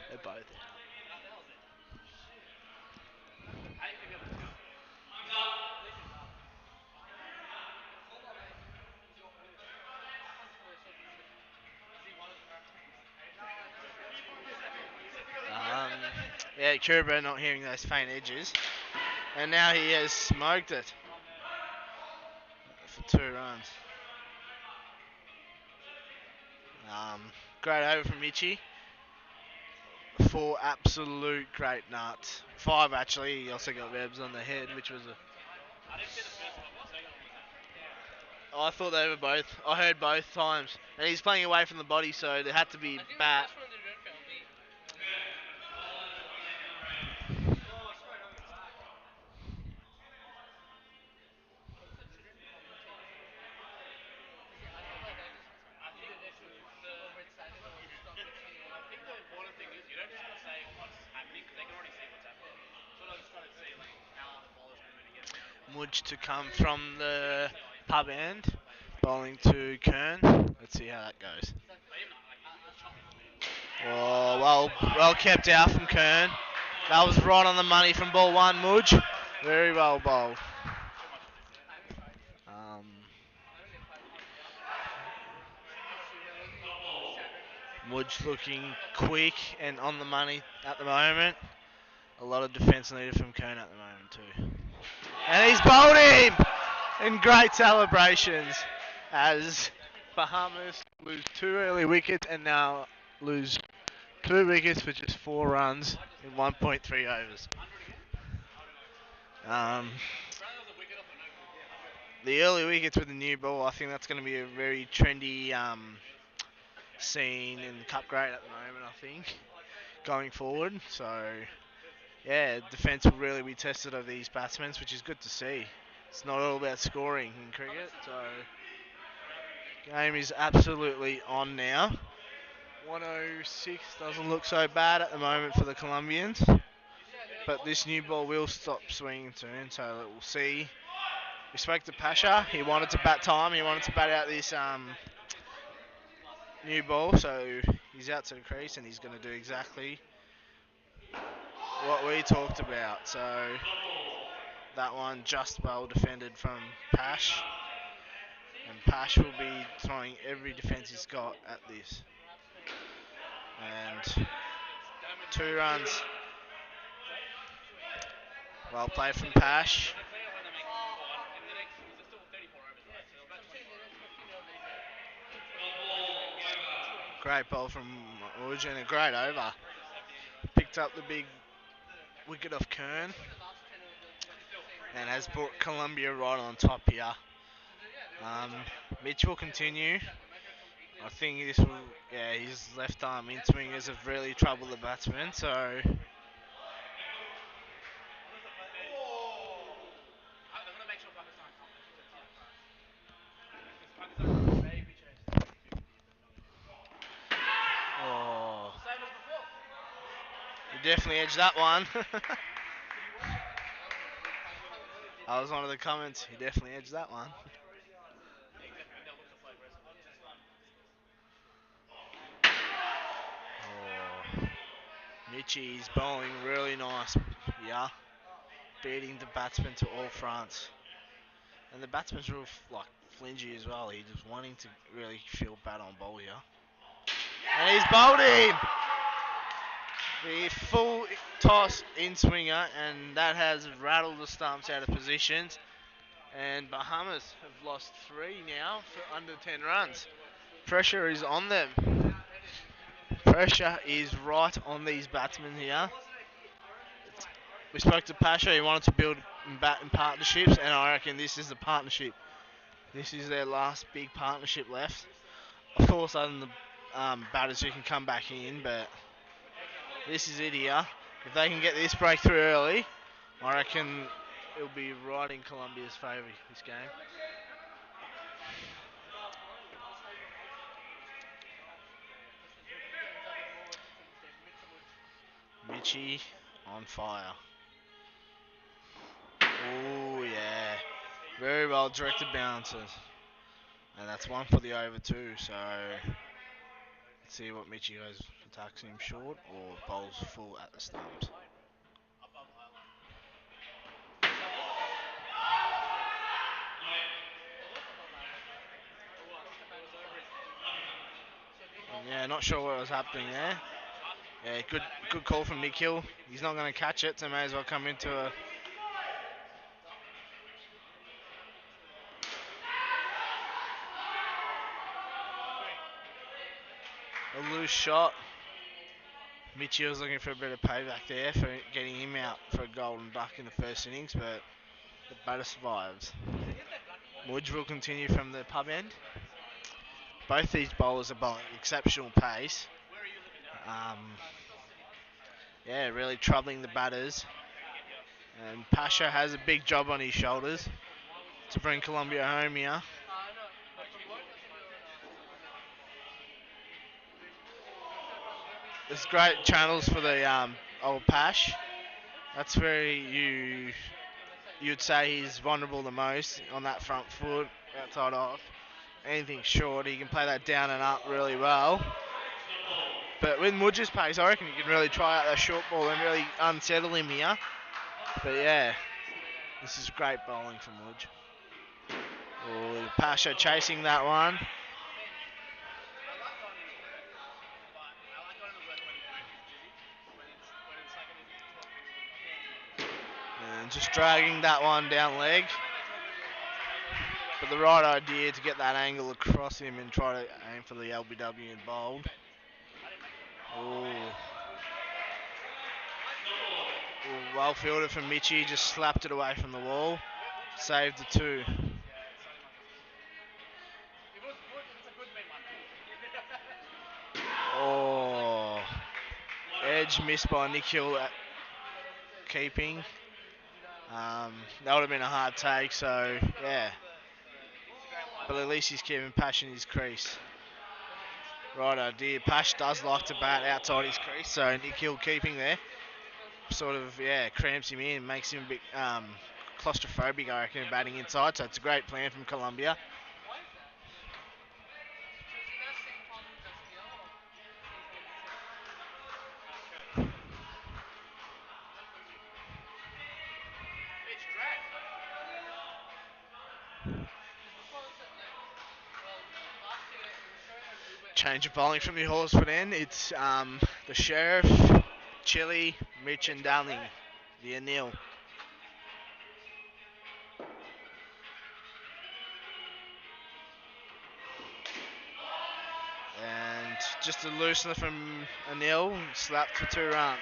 They're both out. Yeah, Kiriba not hearing those faint edges. And now he has smoked it for 2 runs. Great over from Mitchie. 4 absolute great nuts. 5 actually. He also got Rebs on the head, which was a. I thought they were both. I heard both times. And he's playing away from the body, so there had to be bat. Mudge to come from the pub end, bowling to Kern. Let's see how that goes. Oh, well kept out from Kern. That was right on the money from ball one, Mudge. Very well bowled. Mudge looking quick and on the money at the moment. A lot of defence needed from Kern at the moment too. And he's bowled him! In great celebrations as Bahamas lose 2 early wickets and now lose 2 wickets for just 4 runs in 1.3 overs. The early wickets with the new ball, I think that's going to be a very trendy scene in the Cup grade at the moment, I think, going forward. So, yeah, defence will really be tested of these batsmen, which is good to see. It's not all about scoring in cricket, so game is absolutely on now. 106 doesn't look so bad at the moment for the Colombians, but this new ball will stop swinging soon, so we'll see. We spoke to Pasha. He wanted to bat time. He wanted to bat out this new ball, so he's out to the crease and he's going to do exactly what we talked about. So that one just well defended from Pash, and Pash will be throwing every defence he's got at this. And 2 runs. Well played from Pash. Great ball from Uj and a great over. Picked up the big wicket off Kern and has brought Colombia right on top here. Mitch will continue. I think this will, his left arm in swingers have really troubled the batsman, so oh, he definitely edged that one. That was one of the comments. He definitely edged that one. Oh, Mitchie's bowling really nice. Yeah, beating the batsman to all fronts. And the batsman's real flingy as well. He's just wanting to really feel bad on ball here. And he's bowled him! The full toss in swinger, and that has rattled the stumps out of positions. And Bahamas have lost 3 now for under 10 runs. Pressure is on them. Pressure is right on these batsmen here. We spoke to Pasha. He wanted to build and bat in partnerships, and I reckon this is the partnership. This is their last big partnership left. Of course, other than the batters who can come back in, but this is it here. If they can get this breakthrough early, I reckon it'll be right in Colombia's favour this game. Mitchie on fire. Oh yeah, very well directed bounces, and that's one for the over too. So let's see what Mitchie goes. Attacks him short or bowls full at the stumps. Yeah, not sure what was happening there. Yeah, good call from Nikhil. He's not going to catch it, so may as well come into a loose shot. Mitchie was looking for a bit of payback there for getting him out for a golden duck in the first innings, but the batter survives. Mudge will continue from the pub end. Both these bowlers are bowling exceptional pace. Yeah, really troubling the batters. And Pasha has a big job on his shoulders to bring Colombia home here. There's great channels for the old Pash. That's where you you'd say he's vulnerable the most on that front foot, outside off. Anything short, he can play that down and up really well. But with Mudge's pace, I reckon you can really try out that short ball and really unsettle him here. But yeah, this is great bowling from Mudge. Oh, Pasha chasing that one. And just dragging that one down leg. But the right idea to get that angle across him and try to aim for the LBW and bowled. Oh. Well fielded from Mitchie, just slapped it away from the wall. Saved the two. Oh. Edge missed by Nikhil at keeping. That would have been a hard take, so yeah. But at least he's keeping Pash in his crease. Right idea. Pash does like to bat outside his crease, so Nikhil keeping there sort of, yeah, cramps him in, makes him a bit claustrophobic, I reckon, batting inside. So it's a great plan from Colombia. Change of bowling from the Horsford end. It's the Sheriff, Chili, Mitch and Darling, the Anil. And just a loosener from Anil, slapped for 2 runs.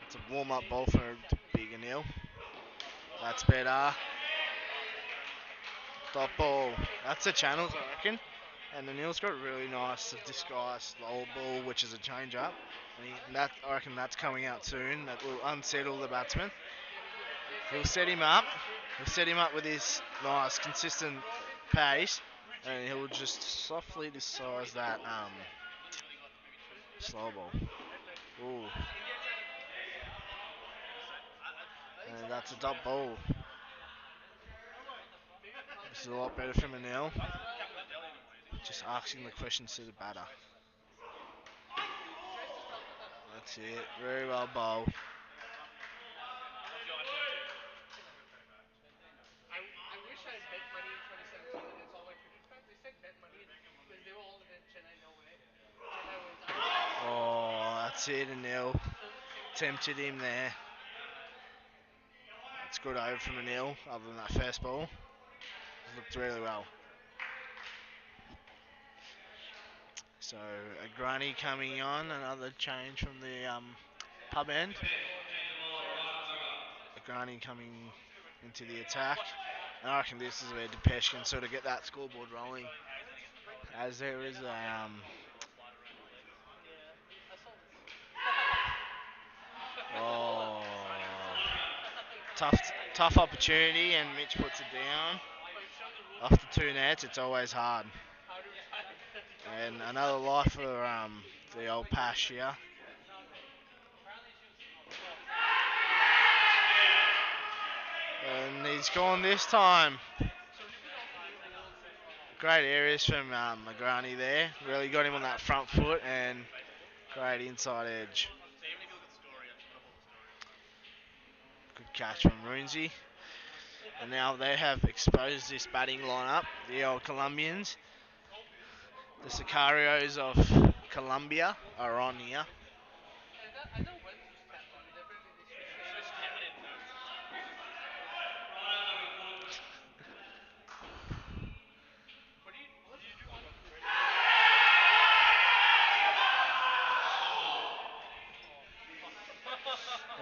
It's a warm-up ball for big Anil. That's better. Dot ball. That's the channels, I reckon. And Anil's got a really nice disguised slow ball, which is a change-up. And I reckon that's coming out soon. That will unsettle the batsman. He'll set him up. He'll set him up with his nice, consistent pace. And he'll just softly disguise that slow ball. Ooh. And that's a dot ball. This is a lot better from Anil. Just asking the questions to the batter. That's it. Very well bowled. Oh, that's it, Anil. Tempted him there. It's good over from Anil, other than that first ball. Looked really well. So, a Granny coming on, another change from the pub end. A Granny coming into the attack. And I reckon this is where Depeche can sort of get that scoreboard rolling. As there is a tough opportunity, and Mitch puts it down. After 2 nets, it's always hard. And another life for the old Pash here. And he's gone this time. Great areas from Magrani there. Really got him on that front foot and great inside edge. Good catch from Runzi. And now they have exposed this batting lineup. The old Colombians. The Sicarios of Colombia are on here.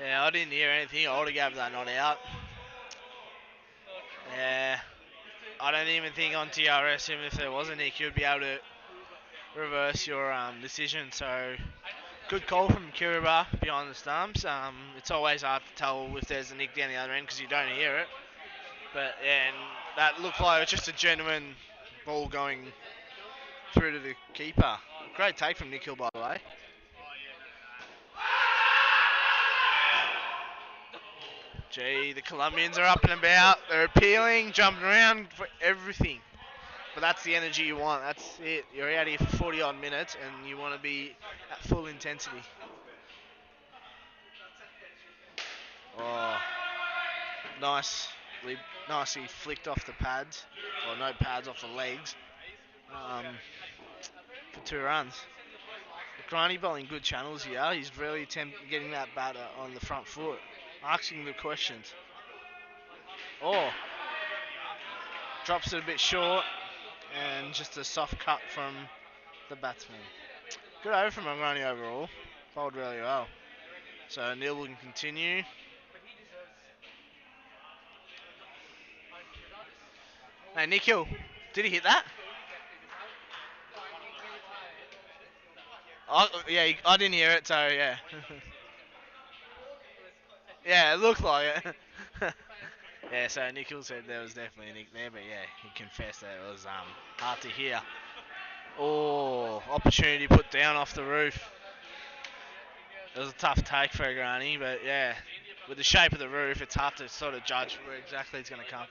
Yeah, I didn't hear anything. I would have gave that not out. Yeah, I don't even think on TRS, even if there was a nick, you'd be able to reverse your decision. So, good call from Kiribati behind the stumps. It's always hard to tell if there's a nick down the other end because you don't hear it. But yeah, and that looked like it's just a genuine ball going through to the keeper. Great take from Nikhil, by the way. Gee, the Colombians are up and about. They're appealing, jumping around for everything. But that's the energy you want. That's it. You're out here for 40 odd minutes and you want to be at full intensity. Oh, nicely flicked off the pads, or no pads off the legs, um, for 2 runs. Granny bowling good channels here. He's really getting that batter on the front foot, asking the questions. Oh, drops it a bit short, and just a soft cut from the batsman. Good over from Granny overall. Bowled really well. So Neil will continue. Hey, Nikhil, did he hit that? Yeah, I didn't hear it, so yeah. Yeah, it looked like it. Yeah, so Nikhil said there was definitely a nick there, but yeah, he confessed that it was hard to hear. Oh, opportunity put down off the roof. It was a tough take for Agrani, but yeah, with the shape of the roof, it's hard to sort of judge where exactly it's going to come.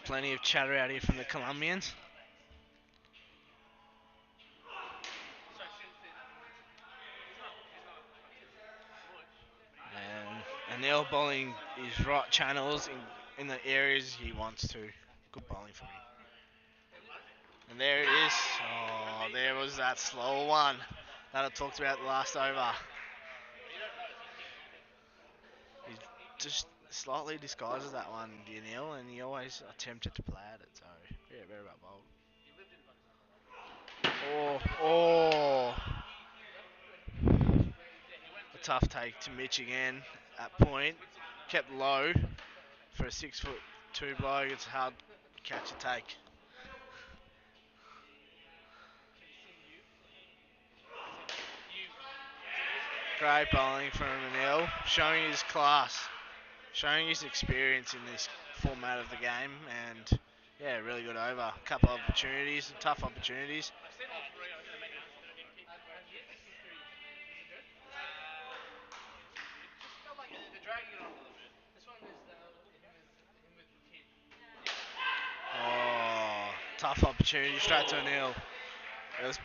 Plenty of chatter out here from the Colombians. And Anil bowling his right channels in the areas he wants to. Good bowling for him. And there it is. Oh, there was that slow one that I talked about the last over. He just slightly disguises that one, Anil, and he always attempted to play at it. So, yeah, very well bowled. Oh. A tough take to Mitch again at point. Kept low for a 6'2" bloke. It's a hard catch to take. Great bowling from Manil, showing his class, showing his experience in this format of the game, and yeah, really good over. A couple of opportunities, tough opportunities. Oh, tough opportunity straight to Anil. It was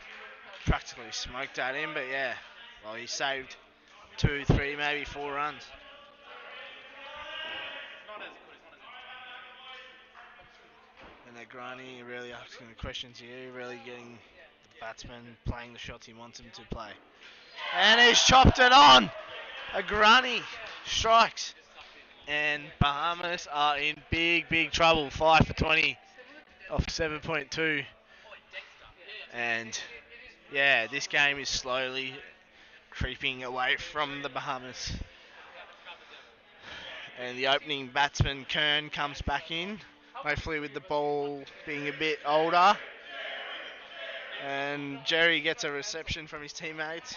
practically smoked at him, but yeah, well, he saved 2, 3, maybe 4 runs. And Agrani really asking the questions here, really getting the batsman playing the shots he wants him to play. And he's chopped it on! Agrani strikes. And Bahamas are in big trouble. 5 for 20 off 7.2. And yeah, this game is slowly creeping away from the Bahamas. And the opening batsman, Kern, comes back in. Hopefully with the ball being a bit older. And Jerry gets a reception from his teammates.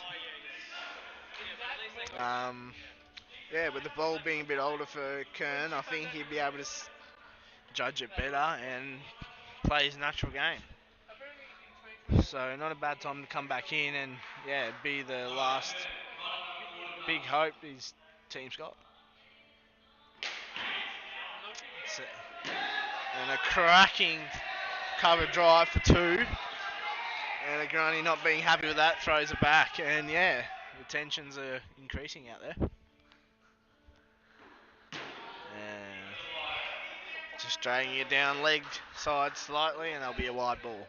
Yeah, with the ball being a bit older for Kern, I think he'd be able to judge it better and play his natural game. So not a bad time to come back in and yeah, be the last big hope his team's got. And a cracking cover drive for 2. And Agrani not being happy with that throws it back. And yeah, the tensions are increasing out there. And just dragging it down leg side slightly and there'll be a wide ball.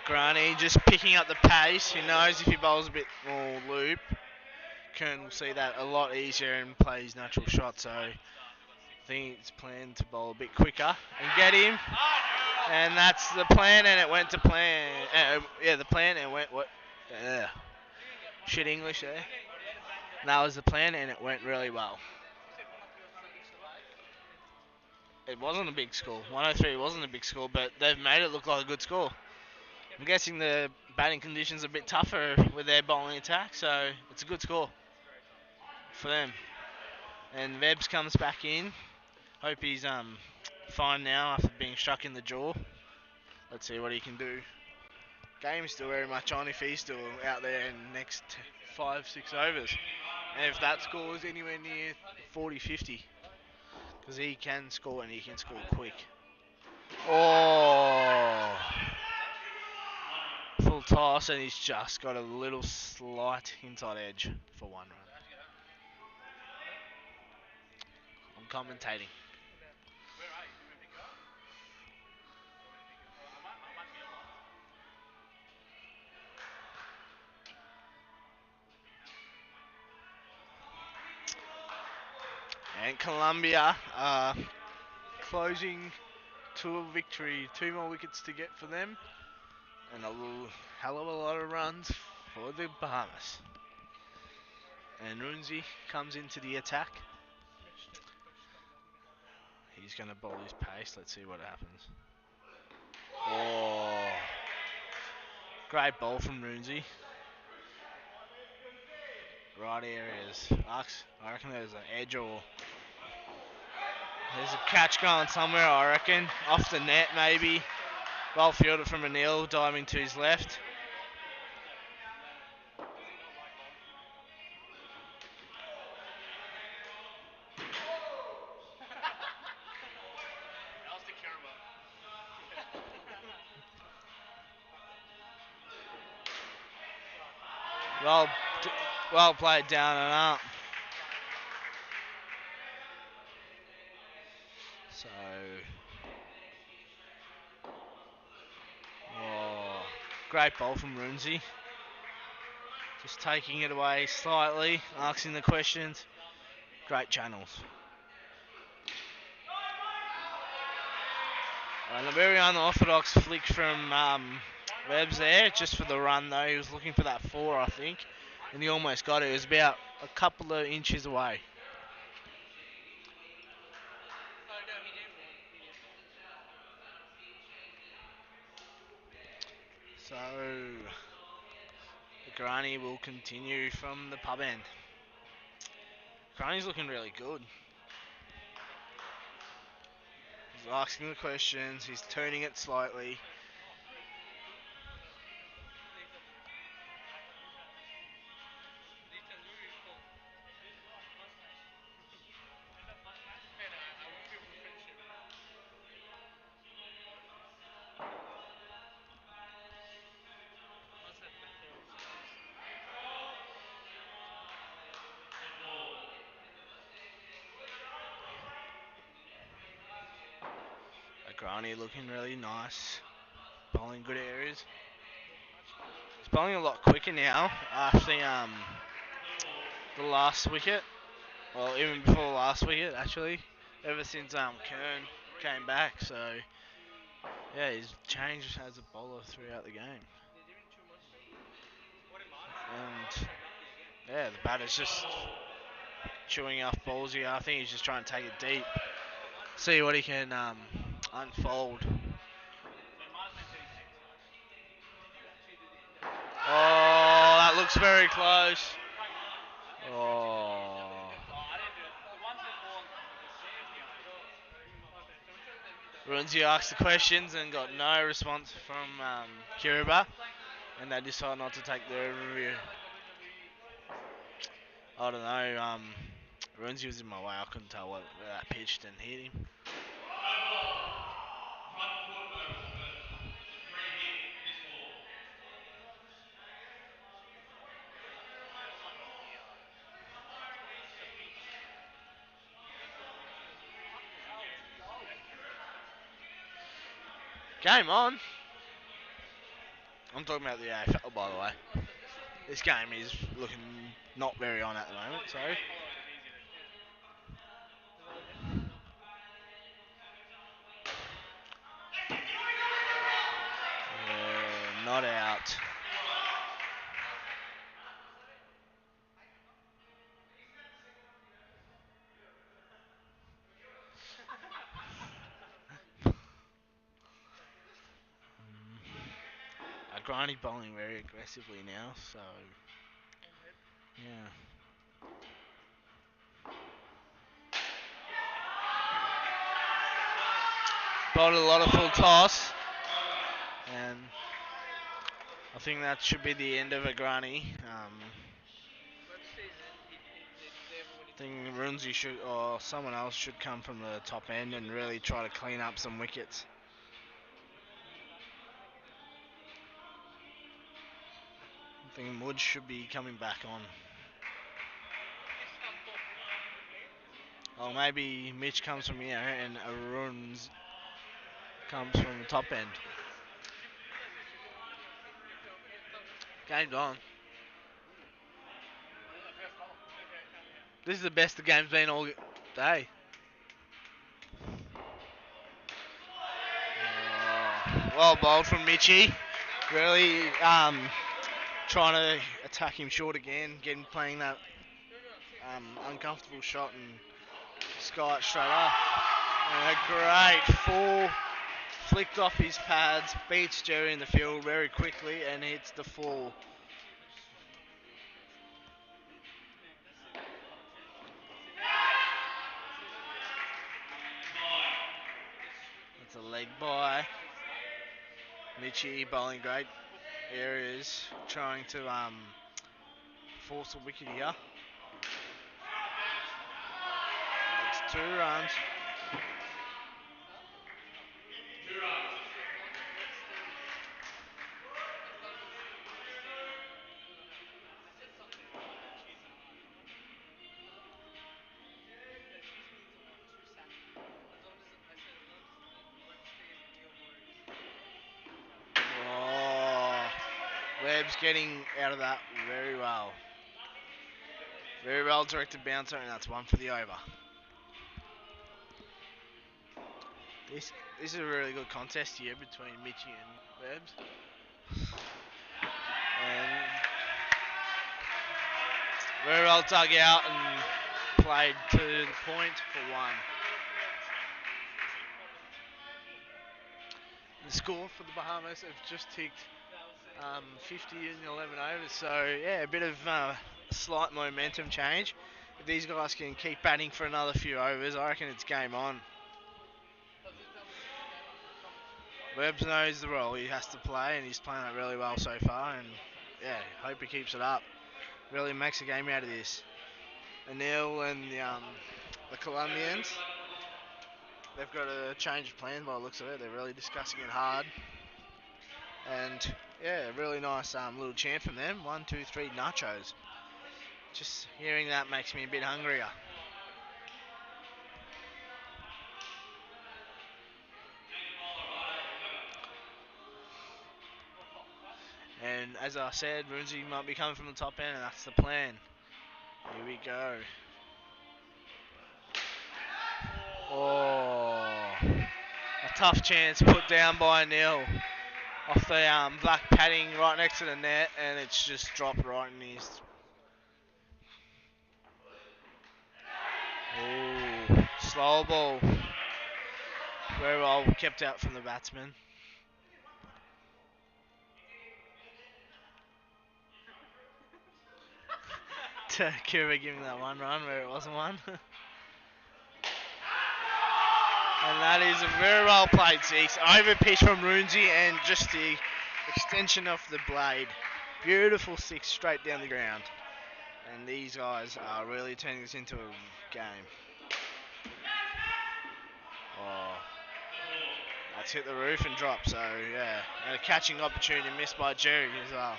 Agrani just picking up the pace. He knows if he bowls a bit more loop, Kern will see that a lot easier and play his natural shot. So I think it's planned to bowl a bit quicker and get him. And that's the plan, and it went to plan. The plan and went what? Shit English there. And that was the plan, and it went really well. It wasn't a big score. 103 wasn't a big score, but they've made it look like a good score. I'm guessing the batting conditions are a bit tougher with their bowling attack, so it's a good score for them. And Vebs comes back in. Hope he's fine now after being struck in the jaw. Let's see what he can do. Game's still very much on if he's still out there in the next 5-6 overs. And if that score is anywhere near 40-50, because he can score and he can score quick. Oh, full toss, and he's just got a little slight inside edge for 1 run. I'm commentating. And Colombia closing to a victory. 2 more wickets to get for them. And a hell of a lot of runs for the Bahamas. And Runzi comes into the attack. He's going to bowl his pace. Let's see what happens. Oh, great bowl from Runzi. Right areas. I reckon there's an edge or there's a catch going somewhere, I reckon. Off the net, maybe. Well fielded from Anil, diving to his left. Well, well played down and up. So, oh, great bowl from Runzi. Just taking it away slightly, asking the questions. Great channels. And a very unorthodox flick from Webbs there, just for the run though. He was looking for that 4, I think, and he almost got it. It was about a couple of inches away. So, the Granny will continue from the pub end. Granny's looking really good. He's asking the questions, he's turning it slightly. Granny looking really nice, bowling good areas. He's bowling a lot quicker now after the last wicket. Well, even before the last wicket, actually. Ever since Kern came back, so yeah, he's changed as a bowler throughout the game. And yeah, the batter's just chewing off balls here. I think he's just trying to take it deep, see what he can unfold. Oh, that looks very close. Oh. Runzi asked the questions and got no response from Kiriba, and they decided not to take the review. I don't know. Runzi was in my way. I couldn't tell where that pitched and hit him. Game on. I'm talking about the AFL, by the way. This game is looking not very on at the moment, so. Not out. Granny bowling very aggressively now, so yeah. bowled a lot of full toss, and I think that should be the end of a granny. I think Runzi should, or someone else should come from the top end and really try to clean up some wickets. I think Mudge should be coming back on. Or maybe Mitch comes from here and Arun's comes from the top end. Game's on. This is the best the game's been all day. Well bowled from Mitchie. Really trying to attack him short again, playing that uncomfortable shot and sky it straight up. And a great full flicked off his pads, beats Jerry in the field very quickly and hits the full. That's a leg by. Mitchie bowling great areas, trying to force a wicket here. It's 2 runs. Oh, Webb's getting out of that very well. Very well directed bouncer, and that's 1 for the over. This is a really good contest here between Mitchie and Webbs. And very well dug out and played to the point for 1. The score for the Bahamas have just ticked 50 in 11 overs, so yeah, a bit of slight momentum change. If these guys can keep batting for another few overs, I reckon it's game on. Webbs knows the role he has to play, and he's playing it really well so far, and yeah, hope he keeps it up. Really makes a game out of this. Anil and the Colombians, they've got a change of plans by the looks of it. They're really discussing it hard. And yeah, really nice little chant from them. 1, 2, 3 nachos. Just hearing that makes me a bit hungrier. And as I said, Runzi might be coming from the top end, and that's the plan. Here we go. Oh, a tough chance put down by Neil off the black padding right next to the net, and it's just dropped right in his. Oh, slow ball. Very well kept out from the batsman. To Kira giving that 1 run where it wasn't one. And that is a very well played 6. Over pitch from Runzi and just the extension of the blade. Beautiful 6 straight down the ground. And these guys are really turning this into a game. Oh, that's hit the roof and dropped, so yeah. And a catching opportunity missed by Jerry as well.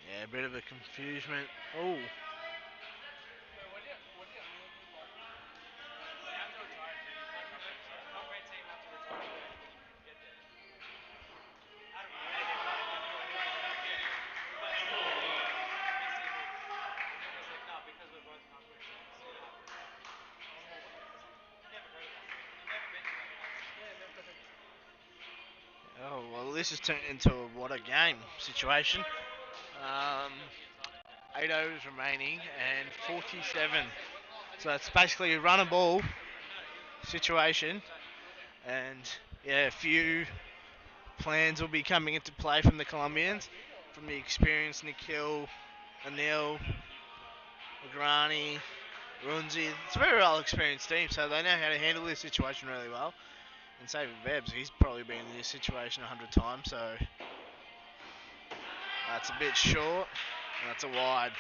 Yeah, a bit of a confusion. Oh. this has turned into a what a game situation. Um, 8 overs remaining and 47. So it's basically a run a ball situation. And yeah, a few plans will be coming into play from the Colombians, from the experienced Nikhil, Anil, Agrani, Runzi. It's a very well experienced team, so they know how to handle this situation really well. And same with Bebs, he's probably been in this situation 100 times, so that's a bit short. And that's a wide.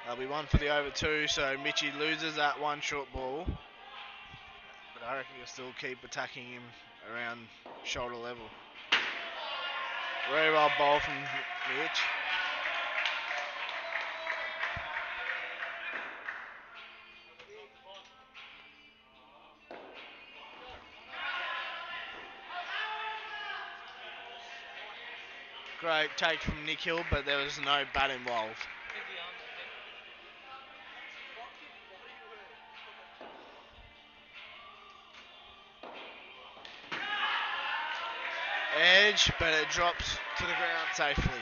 There'll be one for the over two, so Mitchie loses that one short ball. But I reckon he'll still keep attacking him around shoulder level. Very well bowled from Mitch. Great take from Nikhil, but there was no bat involved. Edge, but it drops to the ground safely.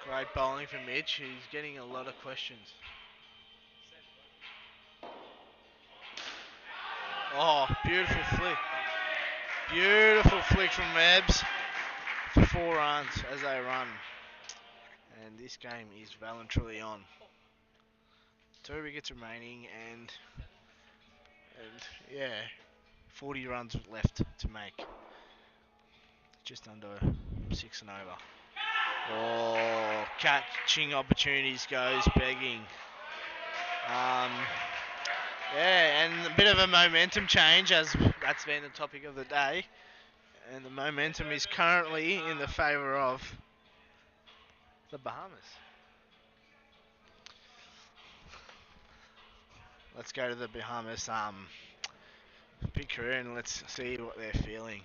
Great bowling from Mitch. He's getting a lot of questions. Oh, beautiful flick. Beautiful flick from Mebs for 4 runs as they run. And this game is well and truly on. 2 wickets remaining and yeah, 40 runs left to make. Just under 6 and over. Oh, catching opportunities goes begging. Yeah, and a bit of a momentum change as that's been the topic of the day. And the momentum is currently in the favour of the Bahamas. Let's go to the Bahamas big career and let's see what they're feeling.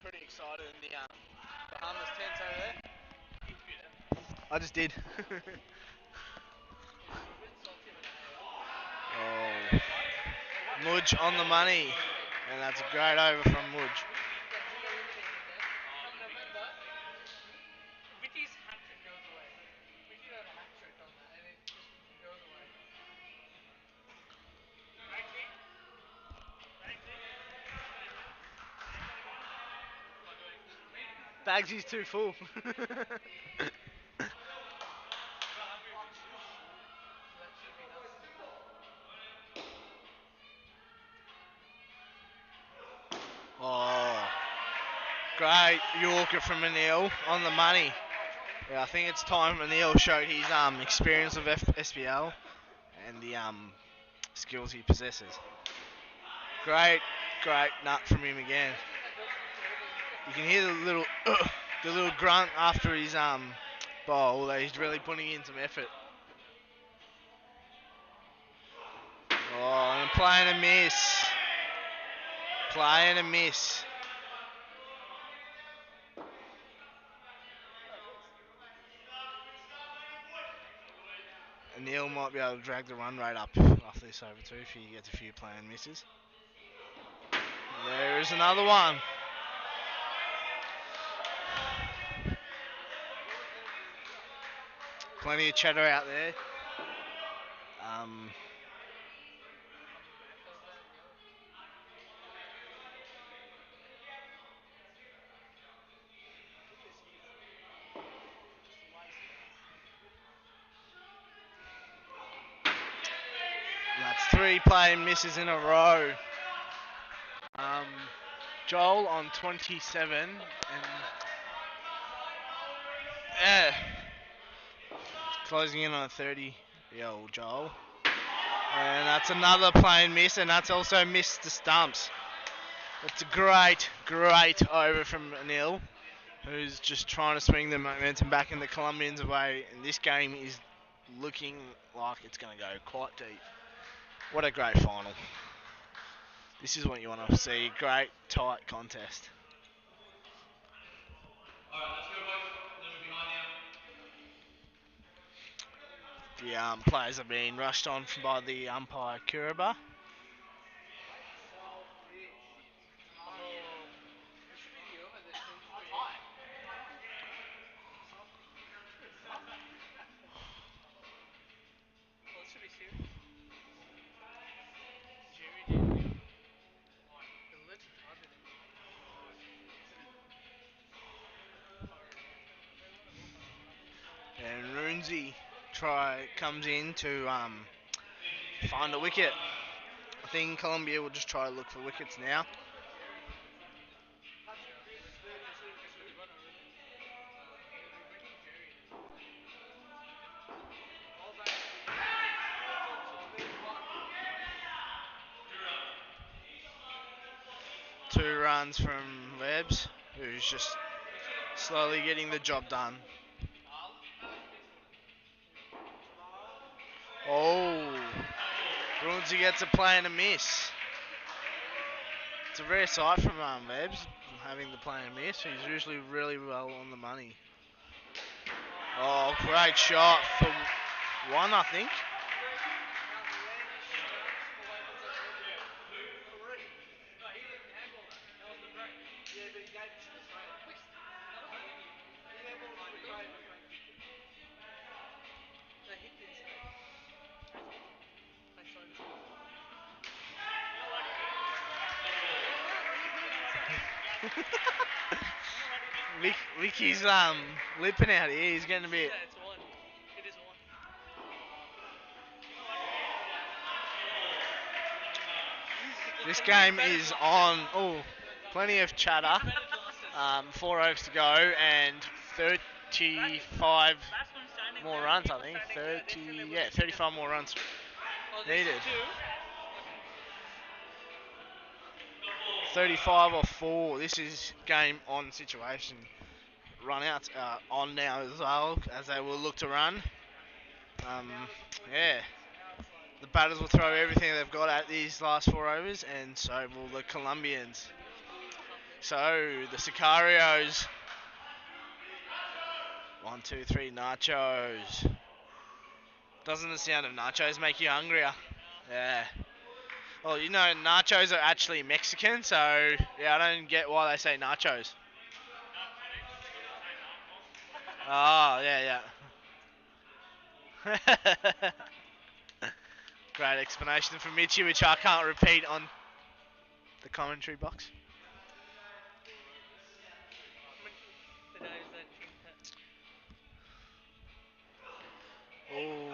Pretty excited in the Bahamas tents over there. I just did. Oh, Mudge on the money. And that's a great over from Mudge. Bagsy's too full. Oh, Great Yorker from Anil on the money. Yeah, I think it's time Anil showed his experience of SPL and the skills he possesses. Great nut from him again. You can hear the little the little grunt after his bowl. That he's really putting in some effort. Oh, and playing a miss. Playing a miss. Neil might be able to drag the run rate up after this over too if he gets a few playing misses. There is another one. Plenty of chatter out there. That's 3 playing misses in a row. Joel on 27 and yeah, closing in on a 30. Yo, Joel. And that's another playing miss, and that's also missed the stumps. It's a great over from Anil, who's just trying to swing the momentum back in the Colombians' way. And this game is looking like it's going to go quite deep. What a great final. This is what you want to see. Great, tight contest. The players are being rushed on by the umpire, Kuraba. And Runzi comes in to find a wicket. I think Colombia will just try to look for wickets now. Two runs from Lebs, who's just slowly getting the job done. Oh, Runzi gets a play and a miss. It's a rare sight from Lebs, having the play and miss. He's usually really well on the money. Oh, great shot for 1, I think. Vicky's lipping out here. He's getting a bit. This game is on. Oh, plenty of chatter. 4 overs to go and 35 more runs. I think 35 more runs needed. 35 or 4. This is game on situation. Run outs are on now as well, as they will look to run. Yeah. The batters will throw everything they've got at these last 4 overs, and so will the Colombians. So, the Sicarios. 1, 2, 3, nachos. Doesn't the sound of nachos make you hungrier? Yeah. Well, you know, nachos are actually Mexican, so yeah, I don't get why they say nachos. Oh, yeah. Great explanation from Mitchie, which I can't repeat on the commentary box. Oh.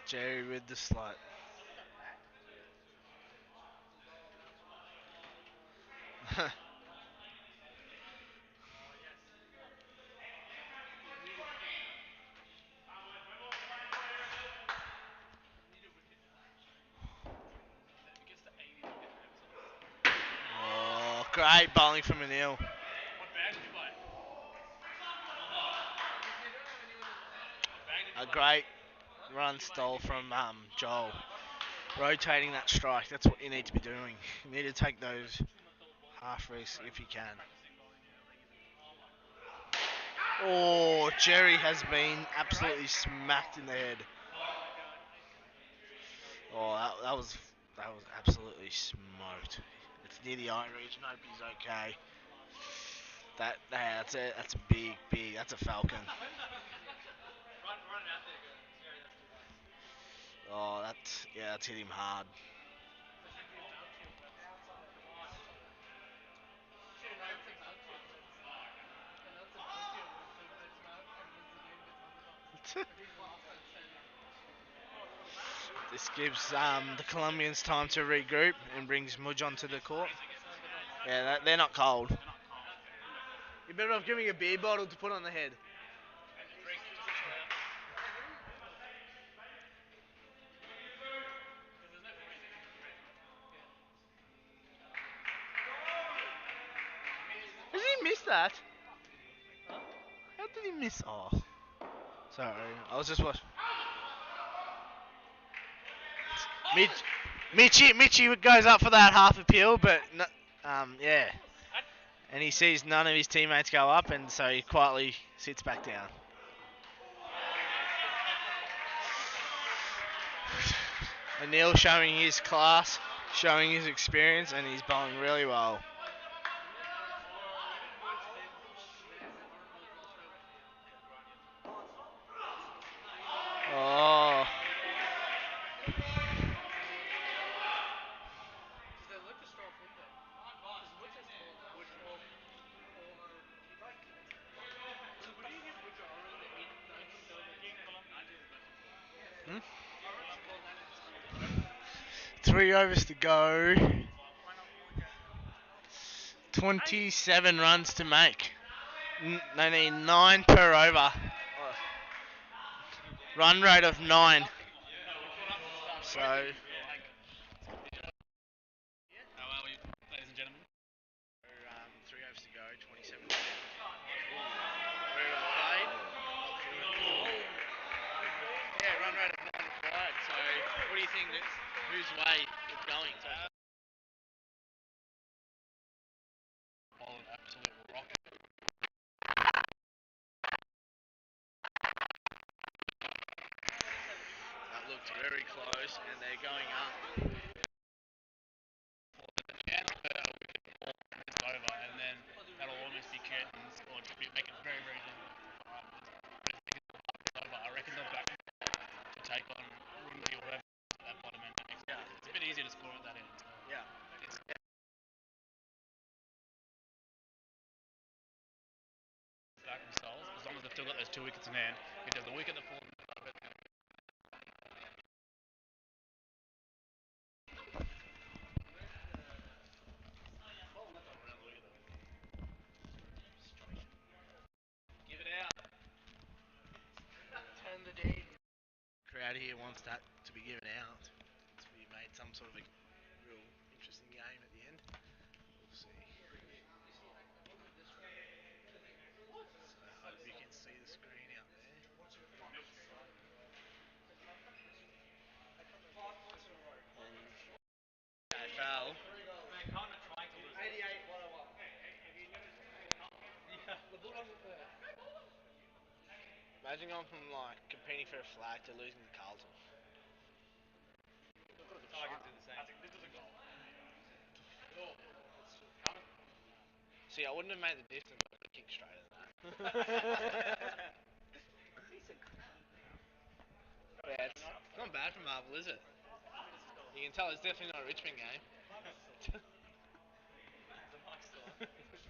Jerry with the slut. Oh, great bowling from Anil. A great run stole from Joel. Rotating that strike, that's what you need to be doing. You need to take those half risks if you can. Oh, Jerry has been absolutely smacked in the head. Oh, that was absolutely smoked. It's near the eye region. Hope he's okay. That's it. That's a big. That's a falcon. Oh, that's hit him hard. This gives the Colombians time to regroup and brings Mudge onto the court. Yeah, they're not cold. You're better off giving a beer bottle to put on the head. Did he miss that? How did he miss? Oh, sorry. I was just watching. Mitchy goes up for that half appeal, but yeah. And he sees none of his teammates go up, and so he quietly sits back down. Anil showing his class, showing his experience, and he's bowling really well. Oh. Hmm? 3 overs to go. 27 runs to make. They need 9 per over. Run rate of 9. So. How are we, ladies and gentlemen? 3 overs to go, 27 to 10. Very well played. Yeah, run rate of 9 required. So, what do you think that whose way it's going? So, Ball an absolute rocket. that looked very close, and they're going up. The chance for a wicket ball is over, and then that'll almost be curtains, or make it very, very difficult for Bahamas. But if they can pull it's over, I reckon they'll back to take on Rumley or whoever at that bottom end. Yeah. It's a bit easier to score at that end. So Yeah. it's back themselves, as long as they've still got those 2 wickets in hand. If there's a wicket that falls, give it out. Turn the deed. Crowd here wants that to be given out. To be made some sort of a real interesting game at the end. We'll see. So I hope you can see the screen out there. And AFL. Imagine going from like competing for a flag to losing to Carlton. See, I wouldn't have made the distance, but I kicked straight at that. Yeah, it's not bad for Marvel, is it? You can tell it's definitely not a Richmond game.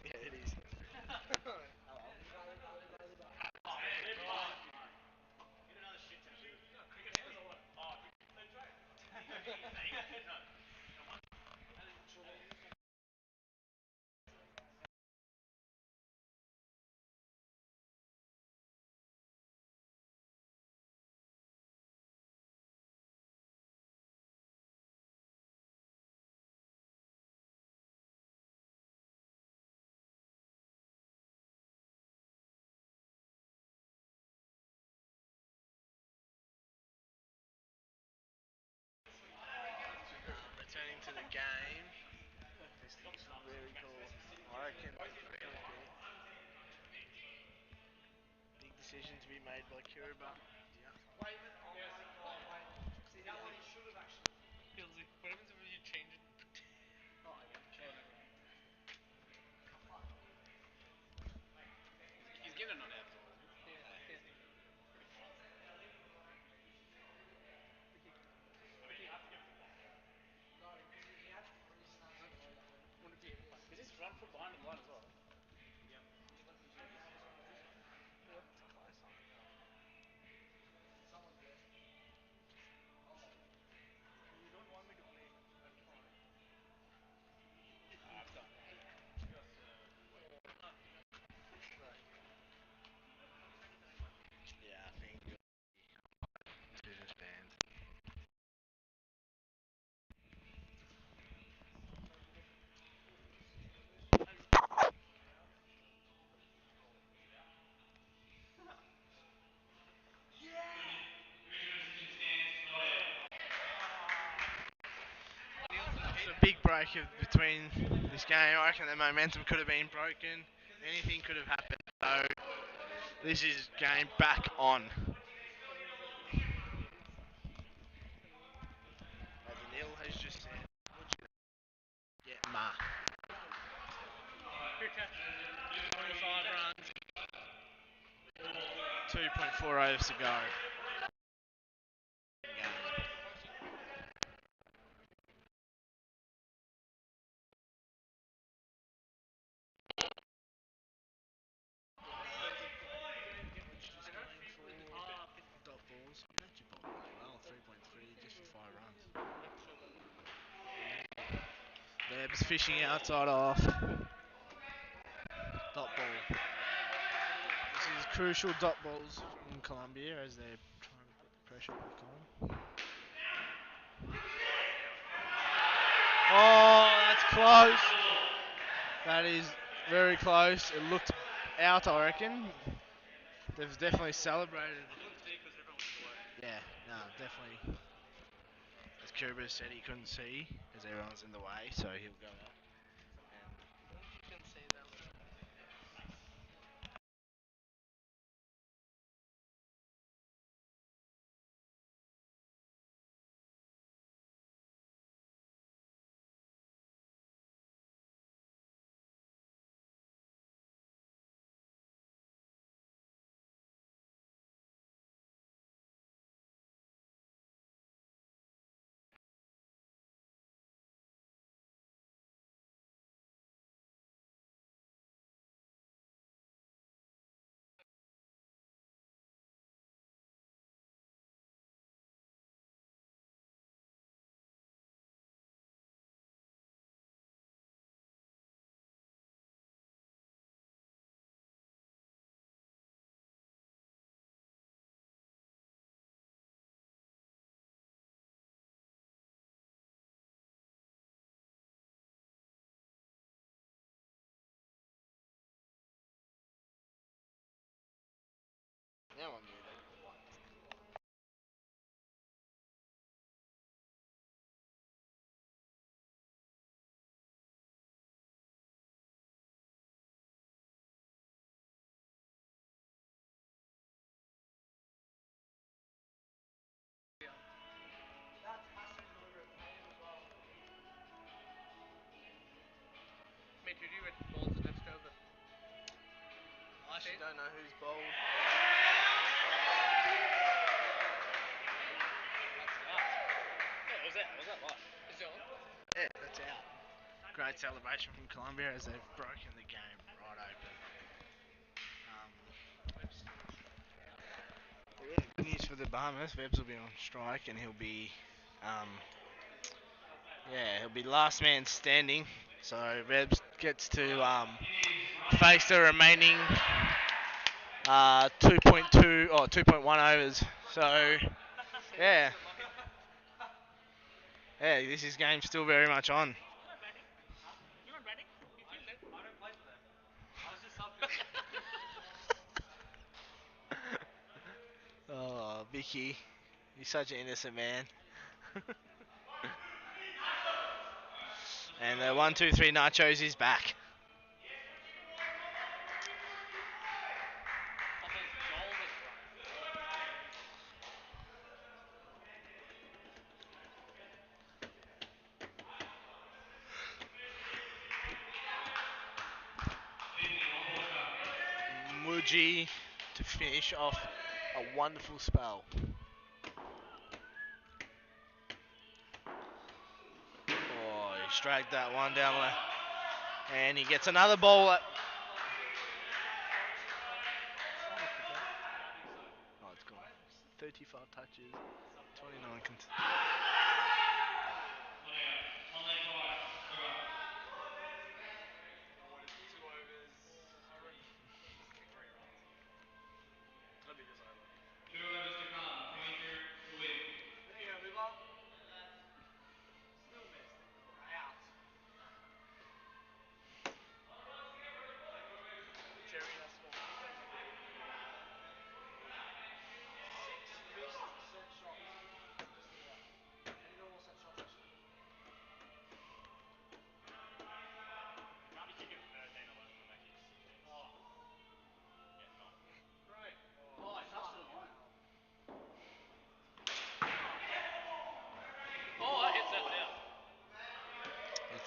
Yeah, it is. Big decision to be made by Kiriba. Yeah, I think two just banned. It's a big break between this game. I reckon the momentum could have been broken. Anything could have happened. So this is game back on. As Anil has just said, get ma. 2.4 overs to go. Dot balls. You actually bowled really well. 3.3 just for 5 runs. Webb's fishing outside off. Dot ball. This is crucial dot balls from Colombia as they're trying to put the pressure back on. Oh, that's close. That is very close. It looked out, I reckon. They've definitely celebrated. Yeah, no, definitely. As Kuba said, he couldn't see as everyone's in the way, so he'll go up. Now I'm muted. I actually don't know who's bowled. Yeah, that's out. Great celebration from Colombia as they've broken the game right open. Yeah, good news for the Bahamas. Webbs will be on strike and um, he'll be last man standing. So Webbs gets to face the remaining 2.2 or 2.1 overs. So yeah, this is game still very much on. Oh, Vicky, you're such an innocent man. And the 1, 2, 3 nachos is back. Muji to finish off a wonderful spell. Oh, he dragged that one down there. And he gets another ball at... Oh, it's gone. 35 touches, 29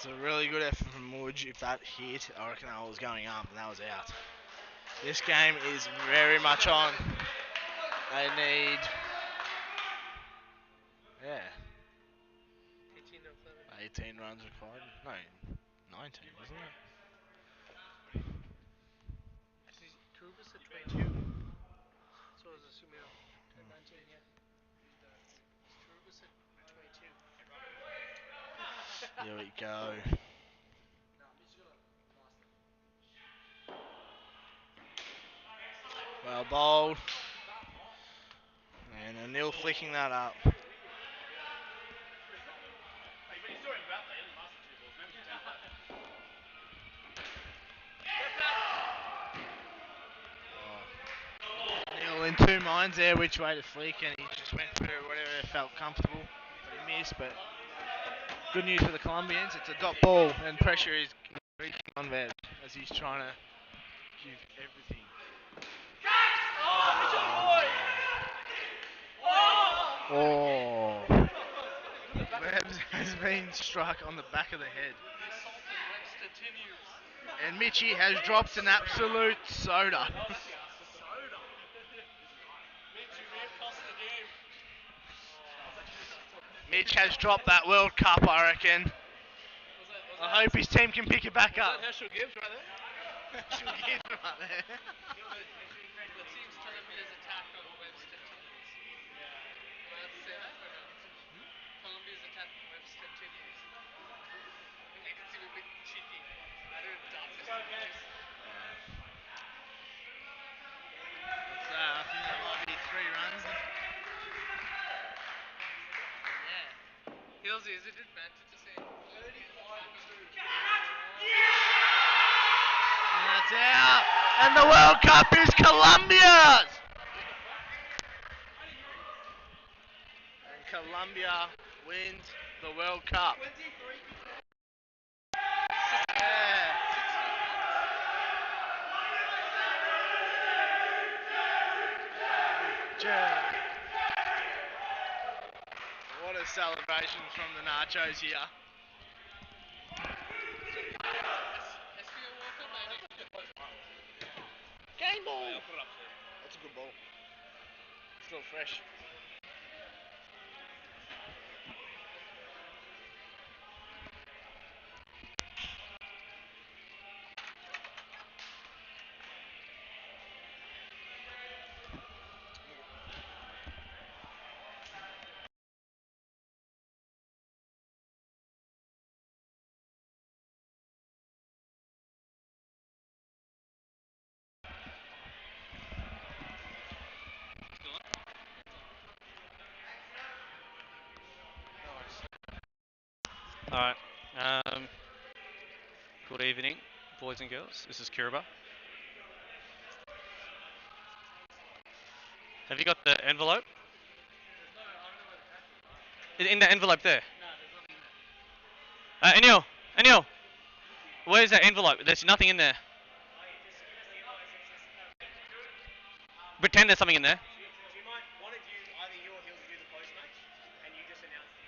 It's a really good effort from Mudge. If that hit, I reckon that was going up and that was out. This game is very much on. They need... Yeah. 18 runs required. No, 19, isn't it? Here we go. Well bowled. And Anil flicking that up. Anil in two minds there which way to flick, and he just went for whatever felt comfortable. But he missed, but good news for the Colombians. It's a dot ball, and pressure is increasing on Vev as he's trying to give everything. Oh. Vev has been struck on the back of the head. And Mitchie has dropped an absolute soda. Mitch has dropped that World Cup, I reckon. I hope his team can pick it back up. Herschel Gibbs right there? Herschel Gibbs right there. The team's Colombia's attack on Web's continues. Am I allowed to say that or no? Colombia's attack on Web's continues. It's a bit cheeky. I don't doubt this. I think that might be 3 runs. Yeah. Hilsey, is it advantage to say 35-2? And that's out. And the World Cup is Colombia's. And Colombia wins the World Cup. Yeah. What a celebration from the Nachos here. Game ball. That's a good ball. Still fresh. Alright, good evening, boys and girls. This is Kiraba. Have you got the envelope? In the envelope there. Anil, Anil, where's that envelope? There's nothing in there. Pretend there's something in there. Do you mind, one of you, either you or he'll do the Postmates, and you just announce the...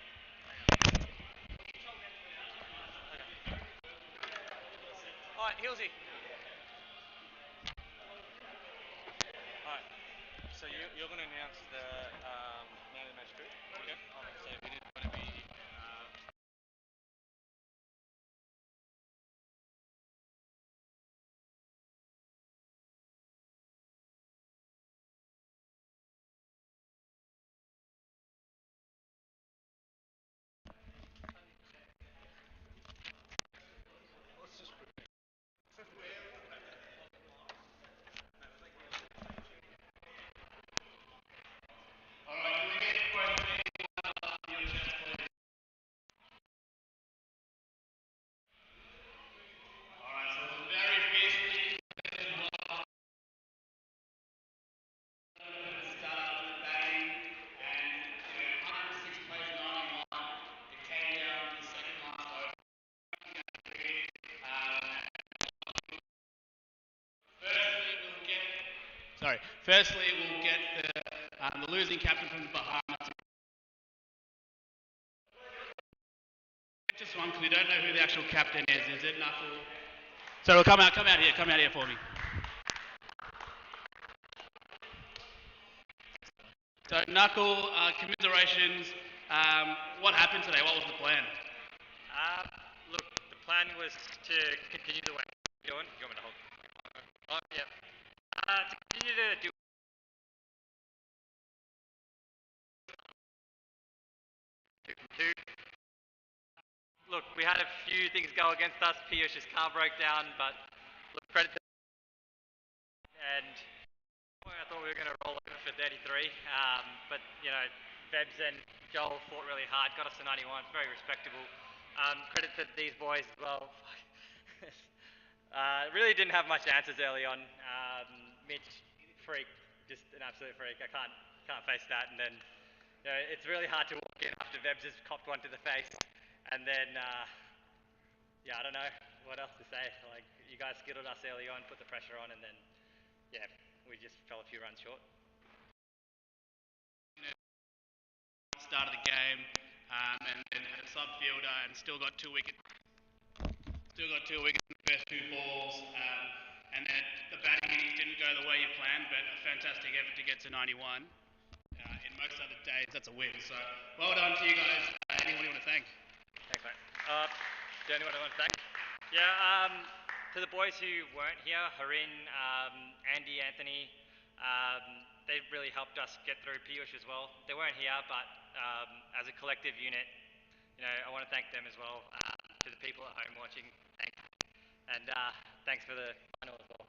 Alright, Hilsey. So you're going to announce the man of the match too? Okay. Alright, so it is going to be. Sorry. Firstly, we'll get the losing captain from the Bahamas. Just one, because we don't know who the actual captain is. Is it Knuckle? So we'll come out here for me. So Knuckle, commiserations. What happened today? What was the plan? Look, the plan was to continue the way we're doing. You want me to hold? Oh, yeah. To continue to do. Two. Look, we had a few things go against us. Piyush's car broke down, but look, credit to and I thought we were going to roll over for 33, but you know, Vebs and Joel fought really hard, got us to 91. It's very respectable. Credit to these boys as well. Really didn't have much answers early on. Mitch, freak, just an absolute freak. I can't face that. And then you know, it's really hard to walk in after Vebs has copped one to the face, and then yeah, I don't know what else to say. Like you guys skittled us early on, put the pressure on, and then yeah, we just fell a few runs short. Start of the game, and then had a sub fielder, and still got two wickets. Still got two wickets in the first two balls, and then the batting innings didn't go the way you planned, but a fantastic effort to get to 91. In most other days, that's a win. So well done to you guys. Anyone you want to thank? Thanks, mate. Do you anyone I want to thank? Yeah, to the boys who weren't here, Harin, Andy, Anthony, they really helped us get through. Piyush as well. They weren't here, but as a collective unit, you know, I want to thank them as well. To the people at home watching, thanks. And thanks for the final as well.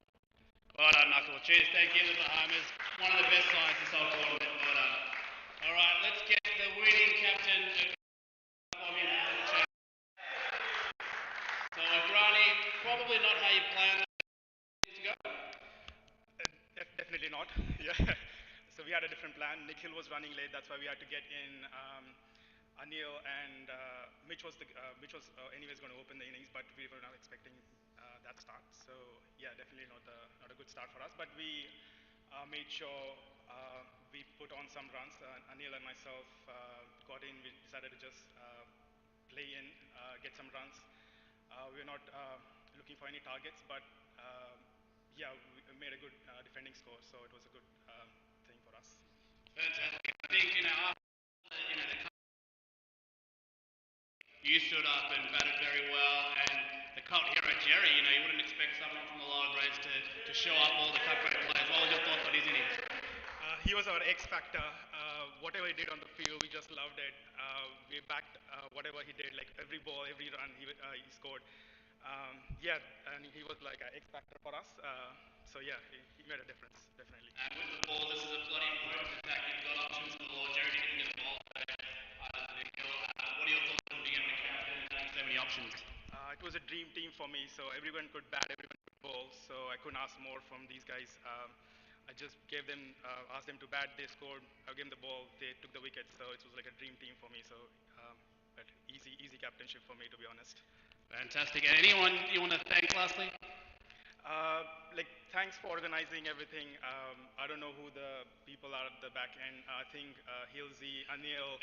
Well done, Knuckle. Cheers. Thank you, the Bahamas. One of the best sides this whole tournament. Well done. All right, let's get the winning captain. So, Granny, probably not how you planned to go. Definitely not. Yeah. So we had a different plan. Nikhil was running late. That's why we had to get in Anil and Mitch was anyways going to open the innings, but we were not expecting that start. So yeah, definitely not a good start for us. But we made sure we put on some runs. Anil and myself got in. We decided to just play in, get some runs. We're not looking for any targets, but yeah, we made a good defending score, so it was a good thing for us. Fantastic. I think, you stood up and batted very well, and the cult hero Jerry, you wouldn't expect someone from the lower grades to show up all the cut rate players. What was your thoughts on his innings? He was our X factor. Whatever he did on the field, we just loved it. We backed whatever he did, like every ball, every run he scored. Yeah, and he was like an X factor for us. So yeah, he made a difference, definitely. And with the ball, this is a bloody important attack. You've got options for the ball. Jerry didn't get the ball. What are your thoughts on being the captain and having so many options? It was a dream team for me, so everyone could bat, everyone could bowl, so I couldn't ask more from these guys. I just asked them to bat, they scored, I gave them the ball, they took the wicket, so it was like a dream team for me, so but easy captainship for me, to be honest. Fantastic. And anyone you want to thank lastly? Thanks for organizing everything. I don't know who the people are at the back end. I think Hilsey, Anil,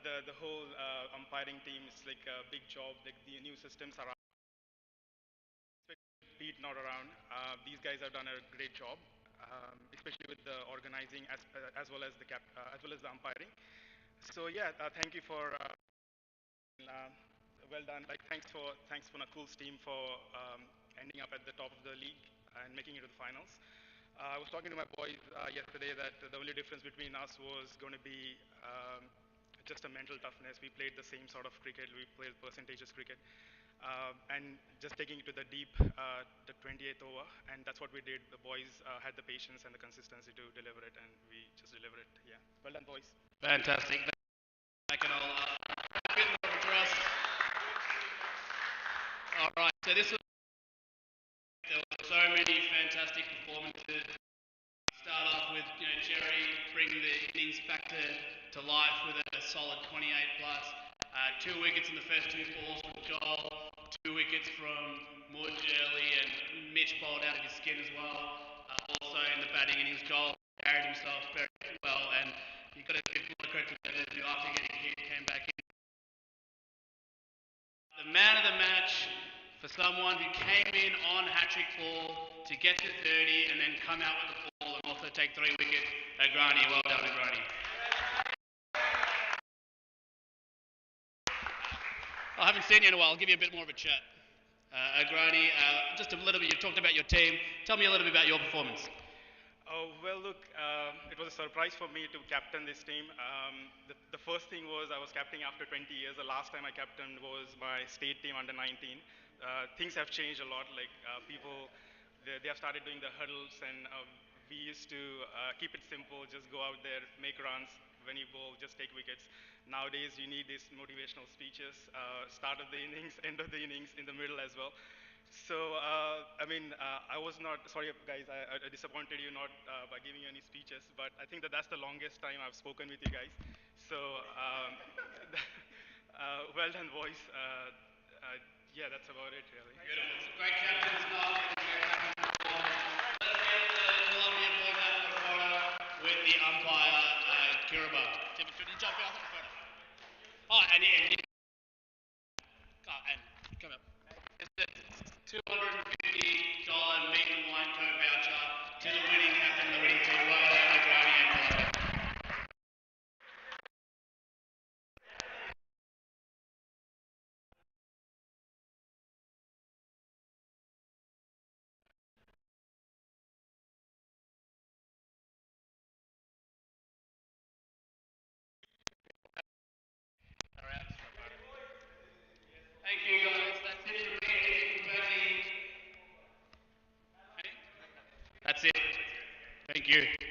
the whole umpiring team is like a big job. Like the new systems are Pete not around. These guys have done a great job. especially with the organizing as well as as well as the umpiring. So yeah, thank you for uh, well done. Like thanks for Nakul's team for ending up at the top of the league and making it to the finals. I was talking to my boys yesterday that the only difference between us was going to be just a mental toughness. We played the same sort of cricket. We played percentages cricket. And just taking it to the deep, the 28th over, and that's what we did. The boys had the patience and the consistency to deliver it, and we just delivered it. Yeah, well done, boys. Fantastic. Make it all a bit more for us. All right. So there were so many fantastic performances. Start off with Jerry bringing the innings back to life with a solid 28 plus. 2 wickets in the first 2 balls from Joel, 2 wickets from Mudge early, and Mitch bowled out of his skin as well. Also in the batting innings, Joel carried himself very well, and he got a good credit to Bennett, who after getting hit came back in. The man of the match for someone who came in on hat-trick ball to get to 30 and then come out with the ball and also take 3 wickets, Agrani. Well done, Agrani. I haven't seen you in a while. I'll give you a bit more of a chat. Agrani, just a little bit, you talked about your team. Tell me a little bit about your performance. Oh, well, look, it was a surprise for me to captain this team. The first thing was I was captaining after 20 years. The last time I captained was my state team under 19. Things have changed a lot. Like people, they have started doing the hurdles, and we used to keep it simple, just go out there, make runs. When you bowl, just take wickets. Nowadays, you need these motivational speeches, start of the innings, end of the innings, in the middle as well. So, I was not, sorry guys, I disappointed you not by giving you any speeches, but I think that that's the longest time I've spoken with you guys. So, well done, boys. Yeah, that's about it, really. Beautiful. Great captain's mark. Let's get the Colombia boys out for a photo with the umpire, Kiraba. Tim, could you jump out for a photo? Oh, and come up. It's a $250 meat and wine code voucher to the winning captain, the winning team. Well done, Agrani and Colombia. Thank you, guys. That's it from me. That's it. Thank you.